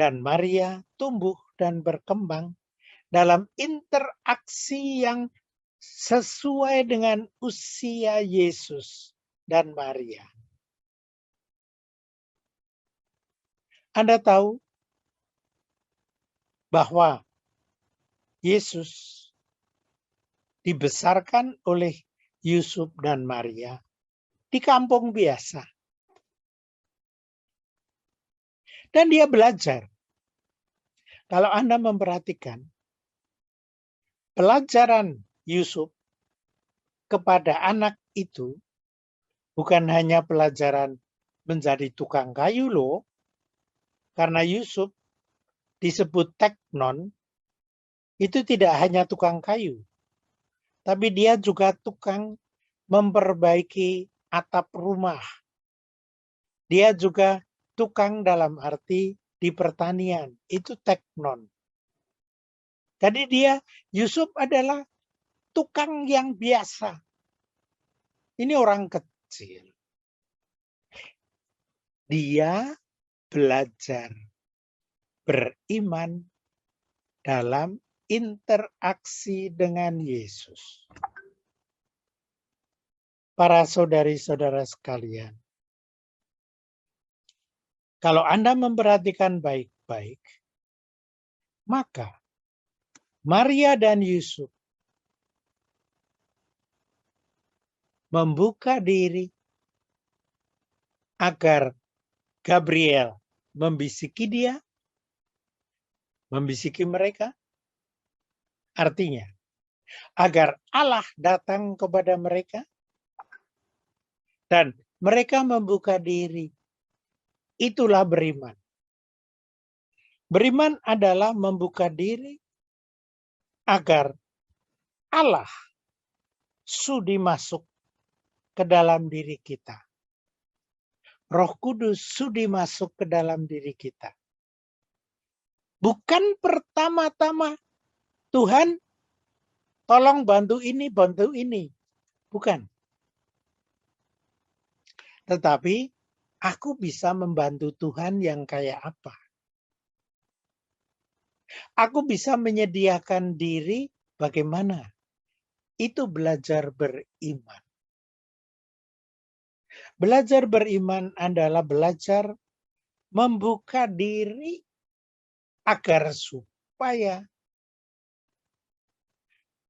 dan Maria tumbuh dan berkembang dalam interaksi yang sesuai dengan usia Yesus dan Maria. Anda tahu bahwa Yesus dibesarkan oleh Yusuf dan Maria di kampung biasa. Dan dia belajar. Kalau Anda memperhatikan, pelajaran Yusuf kepada anak itu bukan hanya pelajaran menjadi tukang kayu loh. Karena Yusuf disebut teknon, itu tidak hanya tukang kayu. Tapi dia juga tukang memperbaiki atap rumah. Dia juga tukang dalam arti di pertanian, itu teknon. Jadi Yusuf adalah tukang yang biasa. Ini orang kecil. Dia belajar beriman dalam interaksi dengan Yesus. Para saudari-saudara sekalian, kalau Anda memperhatikan baik-baik, maka Maria dan Yusuf membuka diri agar Gabriel membisiki mereka. Artinya, agar Allah datang kepada mereka dan mereka membuka diri. Itulah beriman. Beriman adalah membuka diri agar Allah sudi masuk ke dalam diri kita. Roh Kudus sudi masuk ke dalam diri kita. Bukan pertama-tama, Tuhan tolong bantu ini. Bukan. Tetapi aku bisa membantu Tuhan yang kayak apa? Aku bisa menyediakan diri bagaimana? Itu belajar beriman. Belajar beriman adalah belajar membuka diri agar supaya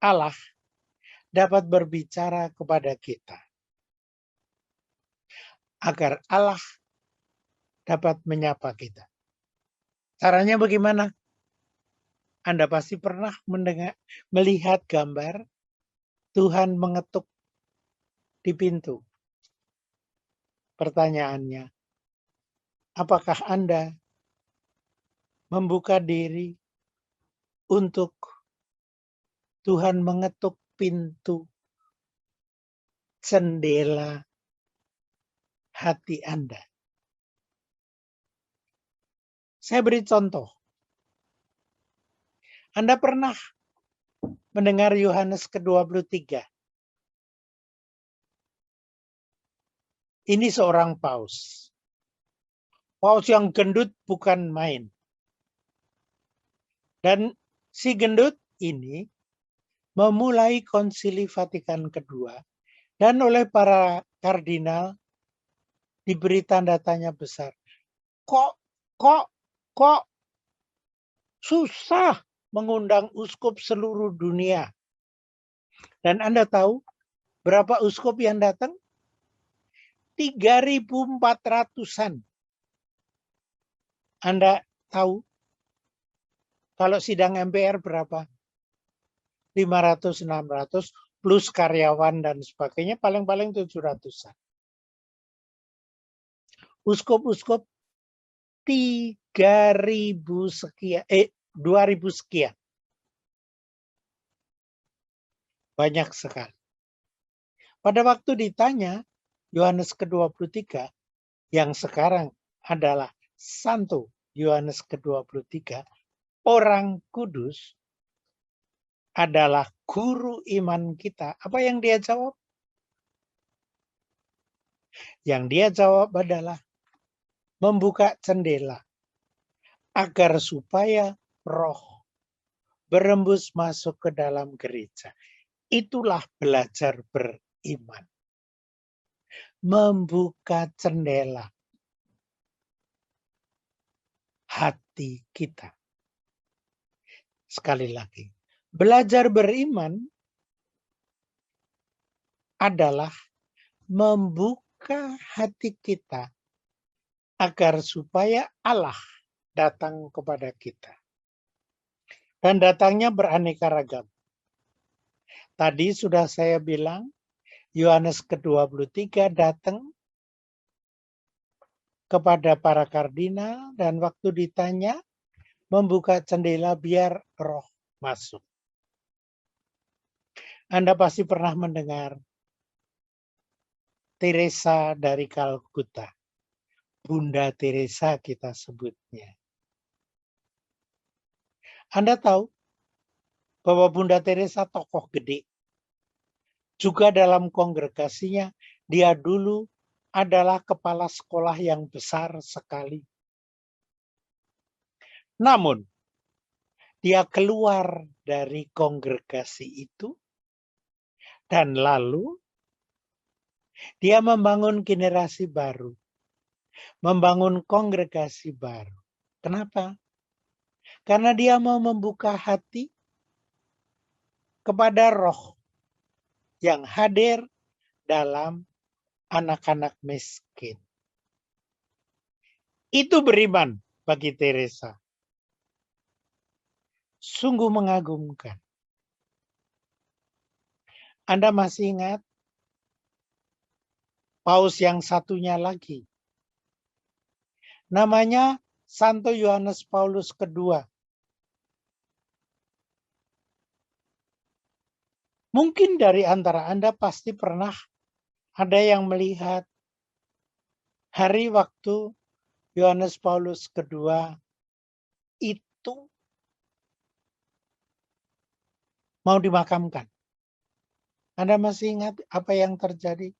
Allah dapat berbicara kepada kita. Agar Allah dapat menyapa kita. Caranya bagaimana? Anda pasti pernah melihat gambar Tuhan mengetuk di pintu. Pertanyaannya, apakah Anda membuka diri untuk Tuhan mengetuk pintu jendela hati Anda? Saya beri contoh. Anda pernah mendengar Yohanes ke-23. Ini seorang paus. Paus yang gendut bukan main. Dan si gendut ini memulai Konsili Vatikan kedua dan oleh para kardinal diberi tanda tanya besar. Kok susah mengundang uskup seluruh dunia. Dan Anda tahu berapa uskup yang datang? 3.400-an. Anda tahu kalau sidang MPR berapa? 500, 600 plus karyawan dan sebagainya, paling-paling 700-an. Uskup-uskup 3.000 sekian, 2.000 sekian. Banyak sekali. Pada waktu ditanya, Yohanes ke-23, yang sekarang adalah Santo Yohanes ke-23, orang kudus, adalah guru iman kita. Apa yang dia jawab? Yang dia jawab adalah membuka jendela agar supaya roh berembus masuk ke dalam gereja. Itulah belajar beriman. Membuka jendela hati kita. Sekali lagi, belajar beriman adalah membuka hati kita agar supaya Allah datang kepada kita. Dan datangnya beraneka ragam. Tadi sudah saya bilang, Yohanes ke-23 datang kepada para kardinal dan waktu ditanya, membuka jendela biar roh masuk. Anda pasti pernah mendengar Teresa dari Kalkuta. Bunda Teresa kita sebutnya. Anda tahu bahwa Bunda Teresa tokoh gede. Juga dalam kongregasinya, dia dulu adalah kepala sekolah yang besar sekali. Namun, dia keluar dari kongregasi itu dan lalu dia membangun generasi baru, membangun kongregasi baru. Kenapa? Karena dia mau membuka hati kepada roh yang hadir dalam anak-anak miskin. Itu beriman bagi Teresa. Sungguh mengagumkan. Anda masih ingat paus yang satunya lagi? Namanya Santo Yohanes Paulus II. Mungkin dari antara Anda pasti pernah ada yang melihat hari waktu Yohanes Paulus II itu mau dimakamkan. Anda masih ingat apa yang terjadi?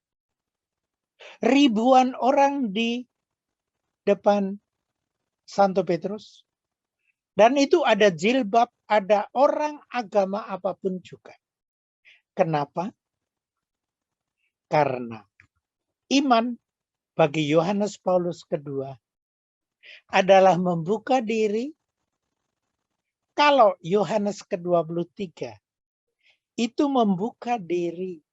Ribuan orang di depan Santo Petrus. Dan itu ada jilbab, ada orang agama apapun juga. Kenapa? Karena iman bagi Yohanes Paulus II adalah membuka diri. Kalau Yohanes ke-23 itu membuka diri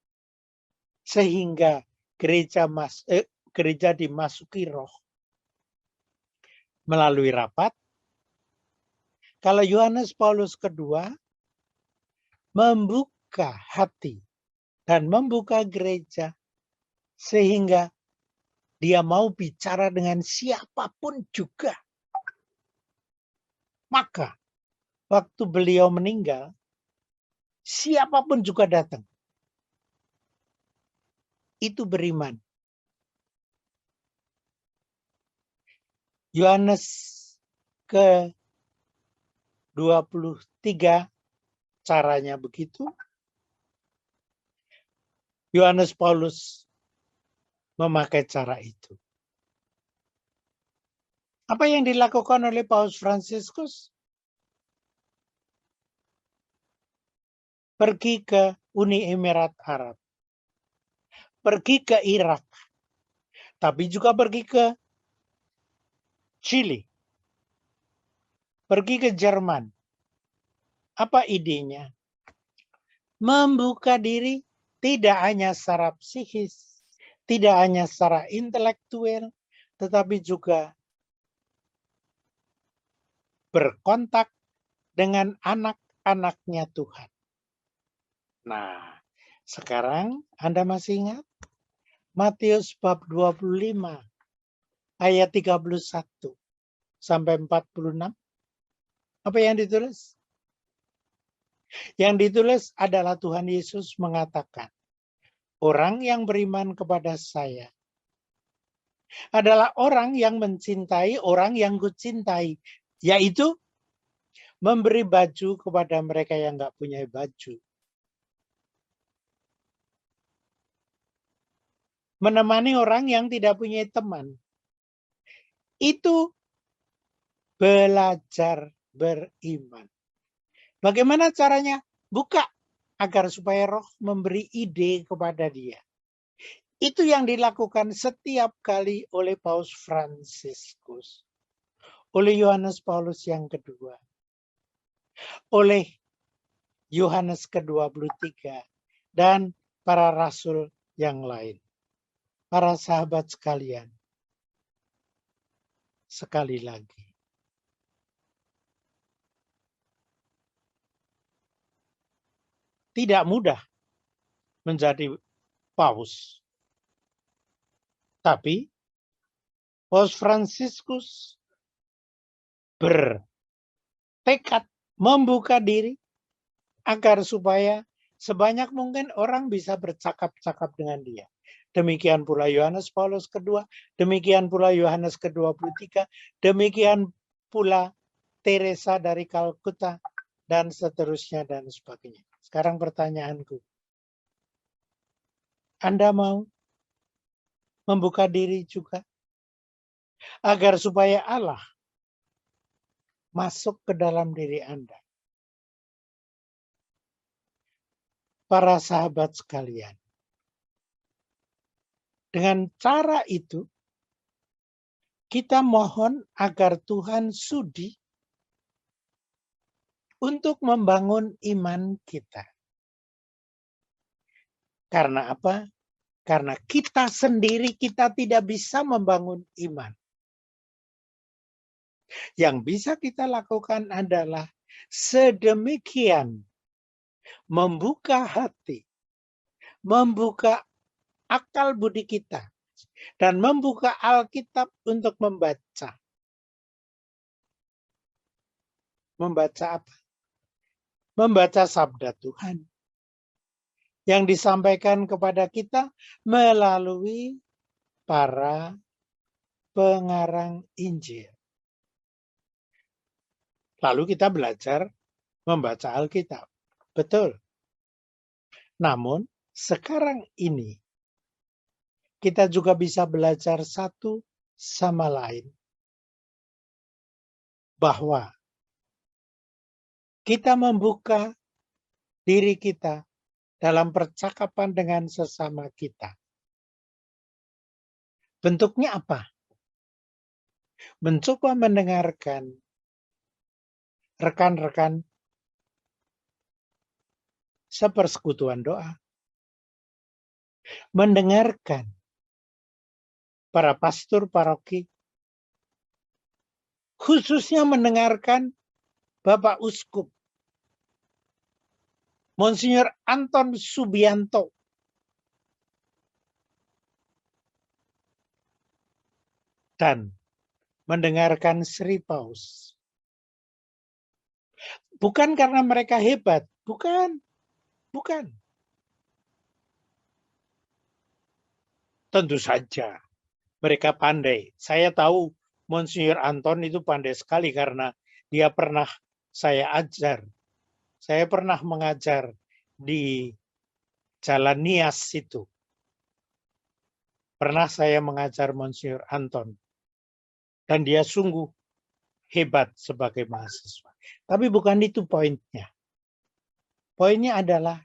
sehingga gereja dimasuki roh melalui rapat. Kalau Yohanes Paulus II membuka hati dan membuka gereja sehingga dia mau bicara dengan siapapun juga. Maka waktu beliau meninggal, siapapun juga datang. Itu beriman. Yohanes ke-23 caranya begitu. Yohanes Paulus memakai cara itu. Apa yang dilakukan oleh Paus Fransiskus? Pergi ke Uni Emirat Arab. Pergi ke Irak. Tapi juga pergi ke Chili. Pergi ke Jerman. Apa idenya? Membuka diri tidak hanya secara psikis, tidak hanya secara intelektual, tetapi juga berkontak dengan anak-anaknya Tuhan. Nah, sekarang Anda masih ingat? Matius bab 25 ayat 31 sampai 46. Apa yang ditulis? Yang ditulis adalah Tuhan Yesus mengatakan, orang yang beriman kepada saya adalah orang yang mencintai orang yang kucintai, yaitu memberi baju kepada mereka yang nggak punya baju. Menemani orang yang tidak punya teman. Itu belajar beriman. Bagaimana caranya? Buka agar supaya Roh memberi ide kepada dia. Itu yang dilakukan setiap kali oleh Paus Fransiskus, oleh Yohanes Paulus yang kedua, oleh Yohanes ke-23, dan para rasul yang lain. Para sahabat sekalian, sekali lagi, tidak mudah menjadi paus. Tapi Paus Fransiskus bertekad membuka diri agar supaya sebanyak mungkin orang bisa bercakap-cakap dengan dia. Demikian pula Yohanes Paulus kedua, demikian pula Yohanes ke-23, demikian pula Teresa dari Kalkuta, dan seterusnya dan sebagainya. Sekarang pertanyaanku, Anda mau membuka diri juga agar supaya Allah masuk ke dalam diri Anda? Para sahabat sekalian, dengan cara itu kita mohon agar Tuhan sudi untuk membangun iman kita. Karena apa? Karena kita sendiri kita tidak bisa membangun iman. Yang bisa kita lakukan adalah sedemikian membuka hati, membuka akal budi kita, dan membuka Alkitab untuk membaca. Membaca apa? Membaca sabda Tuhan yang disampaikan kepada kita melalui para pengarang Injil. Lalu kita belajar membaca Alkitab. Betul. Namun sekarang ini kita juga bisa belajar satu sama lain. Bahwa kita membuka diri kita dalam percakapan dengan sesama kita. Bentuknya apa? Mencoba mendengarkan rekan-rekan sepersekutuan doa. Mendengarkan para pastor paroki. Khususnya mendengarkan Bapak Uskup Monsinyur Anton Subianto. Dan mendengarkan Sri Paus. Bukan karena mereka hebat, bukan. Tentu saja mereka pandai. Saya tahu Monsinyur Anton itu pandai sekali karena dia pernah saya ajar. Saya pernah mengajar di Jalan Nias itu. Pernah saya mengajar Monsinyur Anton. Dan dia sungguh hebat sebagai mahasiswa. Tapi bukan itu poinnya. Poinnya adalah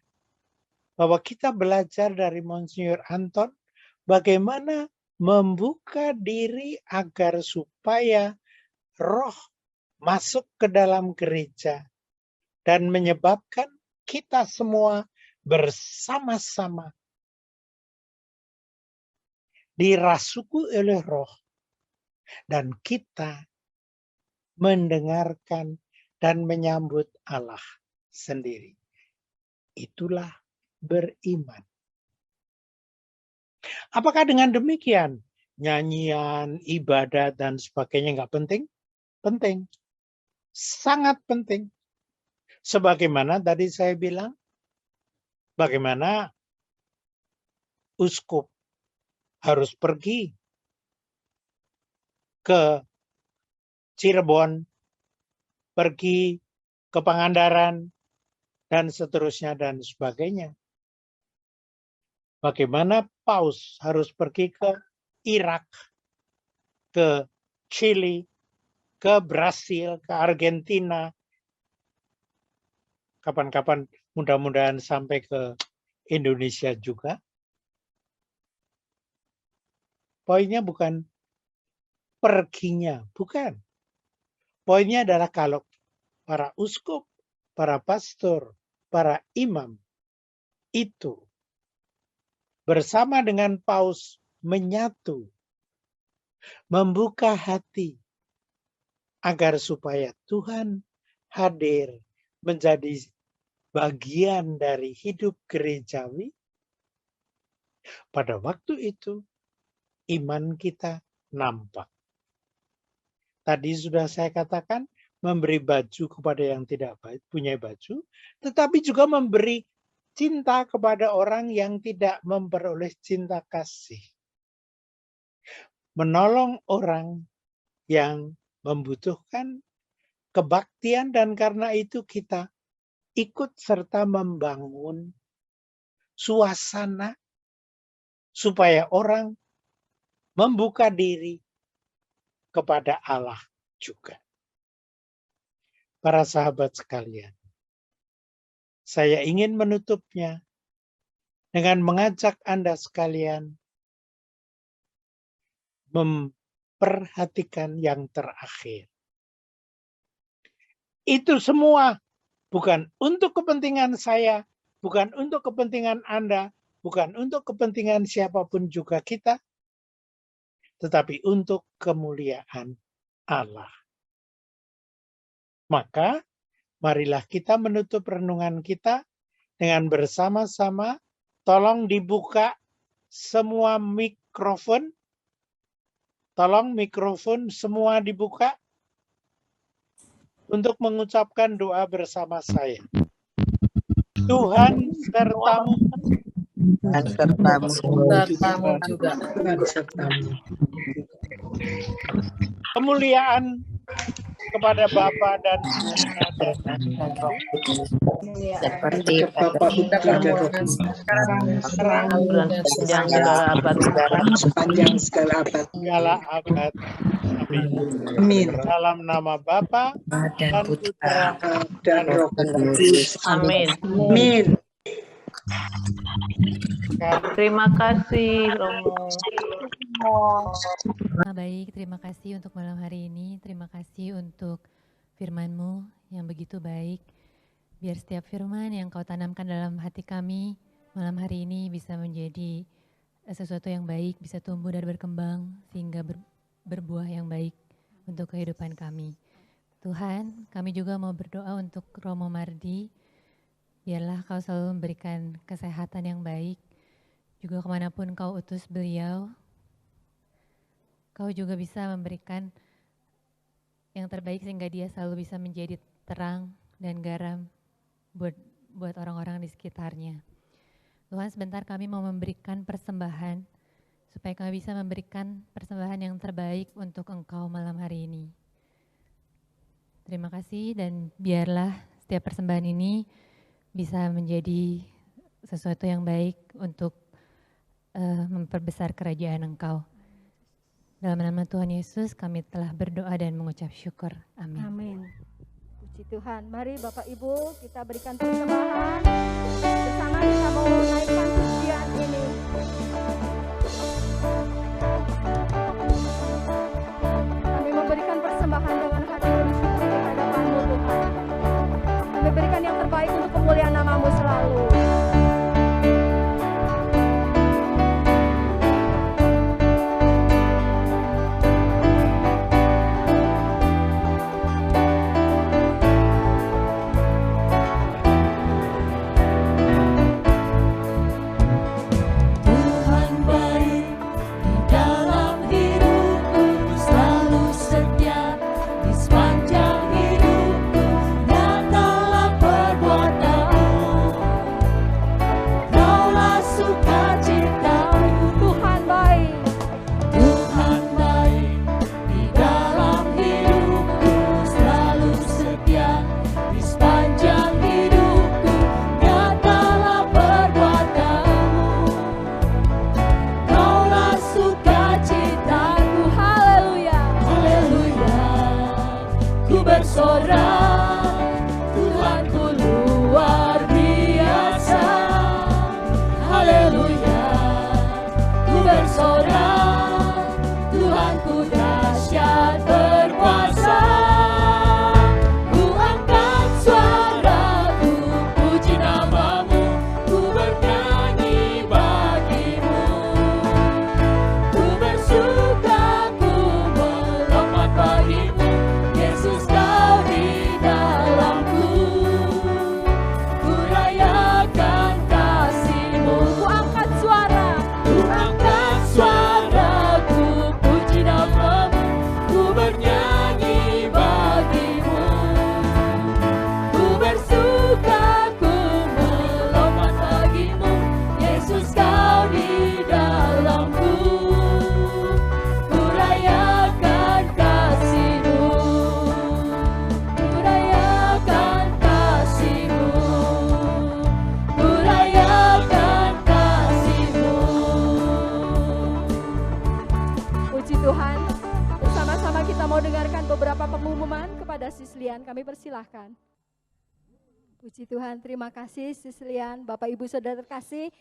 bahwa kita belajar dari Monsinyur Anton bagaimana membuka diri agar supaya Roh masuk ke dalam gereja dan menyebabkan kita semua bersama-sama dirasuki oleh Roh dan kita mendengarkan, dan menyambut Allah sendiri. Itulah beriman. Apakah dengan demikian nyanyian, ibadat, dan sebagainya nggak penting? Penting. Sangat penting. Sebagaimana tadi saya bilang, bagaimana uskup harus pergi ke Cirebon, pergi ke Pangandaran, dan seterusnya dan sebagainya. Bagaimana Paus harus pergi ke Irak, ke Chili, ke Brasil, ke Argentina. Kapan-kapan mudah-mudahan sampai ke Indonesia juga. Poinnya bukan perginya, bukan. Poinnya adalah kalau para uskup, para pastor, para imam itu bersama dengan Paus menyatu, membuka hati agar supaya Tuhan hadir menjadi bagian dari hidup gerejawi. Pada waktu itu iman kita nampak. Tadi sudah saya katakan, memberi baju kepada yang tidak punya baju, tetapi juga memberi cinta kepada orang yang tidak memperoleh cinta kasih. Menolong orang yang membutuhkan kebaktian, dan karena itu kita ikut serta membangun suasana supaya orang membuka diri kepada Allah juga. Para sahabat sekalian, saya ingin menutupnya dengan mengajak Anda sekalian memperhatikan yang terakhir. Itu semua bukan untuk kepentingan saya, bukan untuk kepentingan Anda, bukan untuk kepentingan siapapun juga kita, tetapi untuk kemuliaan Allah. Maka, marilah kita menutup renungan kita dengan bersama-sama. Tolong dibuka semua mikrofon. Tolong mikrofon semua dibuka untuk mengucapkan doa bersama saya. Tuhan sertamu. Dan sertamu juga. Kemuliaan kepada Bapa dan Anak dan Roh Kudus. seperti Bapak kita sekarang bulan sepanjang segala abad sepanjang segala abad. Segala abad. Amin. Amin. Dalam nama Bapa dan Putra Dan Roh Kudus. Amin. Amin. Terima kasih Romo. Baik, terima kasih untuk malam hari ini. Terima kasih untuk firman-Mu yang begitu baik. Biar setiap firman yang Kau tanamkan dalam hati kami malam hari ini bisa menjadi sesuatu yang baik, bisa tumbuh dan berkembang sehingga berbuah yang baik untuk kehidupan kami. Tuhan, kami juga mau berdoa untuk Romo Mardi. Biarlah Kau selalu memberikan kesehatan yang baik. Juga kemanapun Kau utus beliau, Kau juga bisa memberikan yang terbaik sehingga dia selalu bisa menjadi terang dan garam buat orang-orang di sekitarnya. Tuhan, sebentar kami mau memberikan persembahan supaya kami bisa memberikan persembahan yang terbaik untuk Engkau malam hari ini. Terima kasih, dan biarlah setiap persembahan ini bisa menjadi sesuatu yang baik untuk memperbesar kerajaan Engkau. Dalam nama Tuhan Yesus kami telah berdoa dan mengucap syukur. Amin. Amin. Puji Tuhan. Mari Bapak Ibu kita berikan persembahan. Bersama kita mau menaikkan pujian ini. Kami memberikan persembahan dengan hati bersyukur di hadapan-Mu Tuhan. Kami berikan yang terbaik untuk kemuliaan nama-Mu selalu. Tuhanku luar biasa. Haleluya, ku bersorak, Tuhanku dahsyat berkuasa. Ku angkat suaraku, puji namamu, ku bernyanyi bagimu. Ku bersuka, ku melompat bagimu, Yesus kau di dalamku. Ku rayakan kasih-Mu. Ku angkat suaraku, puji namamu, ku bernyanyi bagimu. Ku bersuka, ku melompat bagimu, Yesus kau di dalamku. Ku rayakan kasih-Mu, ku rayakan kasih-Mu, ku rayakan kasih-Mu. Puji Tuhan, bersama-sama kita mau dengarkan beberapa pengumuman kepada Sislian, kami persilahkan. Puji Tuhan, terima kasih Sislian, Bapak Ibu Saudara terkasih.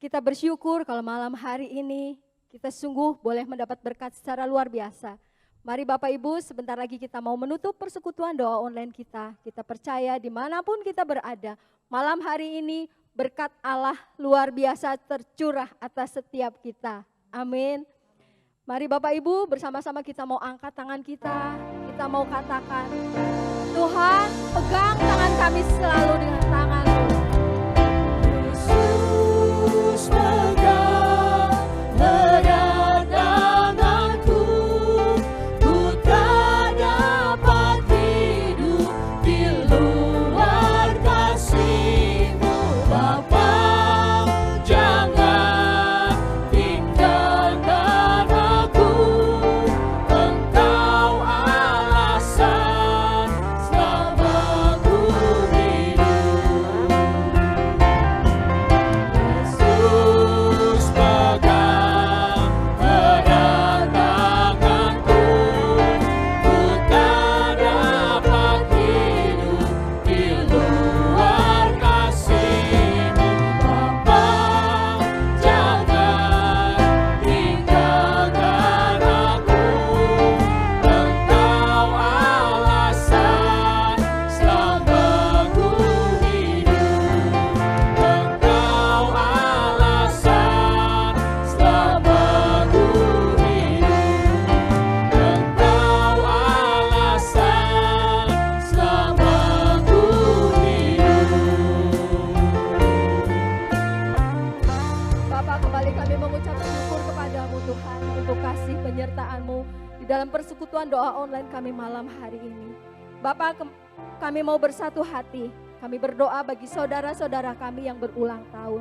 Kita bersyukur kalau malam hari ini kita sungguh boleh mendapat berkat secara luar biasa. Mari Bapak Ibu, sebentar lagi kita mau menutup persekutuan doa online kita. Kita percaya dimanapun kita berada, malam hari ini berkat Allah luar biasa tercurah atas setiap kita. Amin. Mari Bapak Ibu, bersama-sama kita mau angkat tangan kita mau katakan, Tuhan pegang tangan kami selalu dengan tangan-Mu. Yesus pegang erat tanganku, ku tak dapat hidup di luar kasih-Mu. Bapa, jangan tinggalkan aku, Engkau alasan selama ku hidup. Yesus pegang erat tanganku, ku tak dapat hidup di luar kasih-Mu. Bapa, jangan tinggalkan aku, Engkau alasan selama ku hidup. Engkau alasan selama ku hidup. Engkau alasan selama ku hidup. Bapak, kembali kami mengucap syukur kepadamu Tuhan untuk kasih penyertaan-Mu di dalam persekutuan doa online kami malam hari ini. Bapak, kami mau bersatu hati, kami berdoa bagi saudara-saudara kami yang berulang tahun.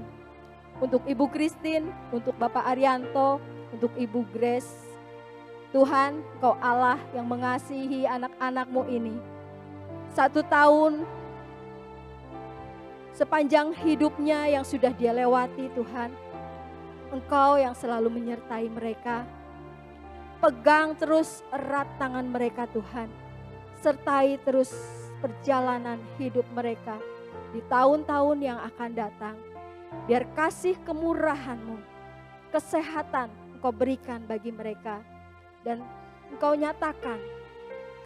Untuk Ibu Christine, untuk Bapak Arianto, untuk Ibu Grace. Tuhan, Kau Allah yang mengasihi anak-anak-Mu ini. 1 tahun sepanjang hidupnya yang sudah dia lewati Tuhan, Engkau yang selalu menyertai mereka. Pegang terus erat tangan mereka Tuhan. Sertai terus perjalanan hidup mereka di tahun-tahun yang akan datang. Biar kasih kemurahan-Mu, kesehatan Engkau berikan bagi mereka. Dan Engkau nyatakan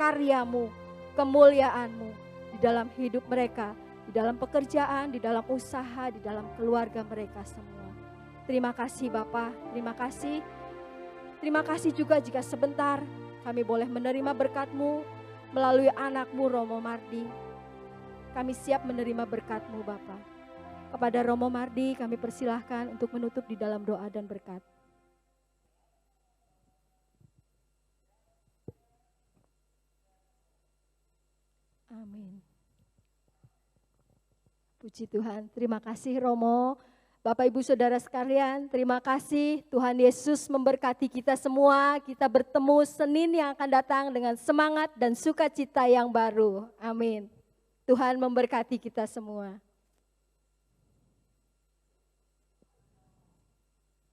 karya-Mu, kemuliaan-Mu di dalam hidup mereka, di dalam pekerjaan, di dalam usaha, di dalam keluarga mereka semua. Terima kasih Bapa, terima kasih. Terima kasih juga jika sebentar kami boleh menerima berkat-Mu melalui anak-Mu Romo Mardi. Kami siap menerima berkat-Mu Bapa. Kepada Romo Mardi kami persilahkan untuk menutup di dalam doa dan berkat. Amin. Puji Tuhan, terima kasih Romo. Bapak Ibu Saudara sekalian, terima kasih Tuhan Yesus memberkati kita semua. Kita bertemu Senin yang akan datang dengan semangat dan sukacita yang baru. Amin. Tuhan memberkati kita semua.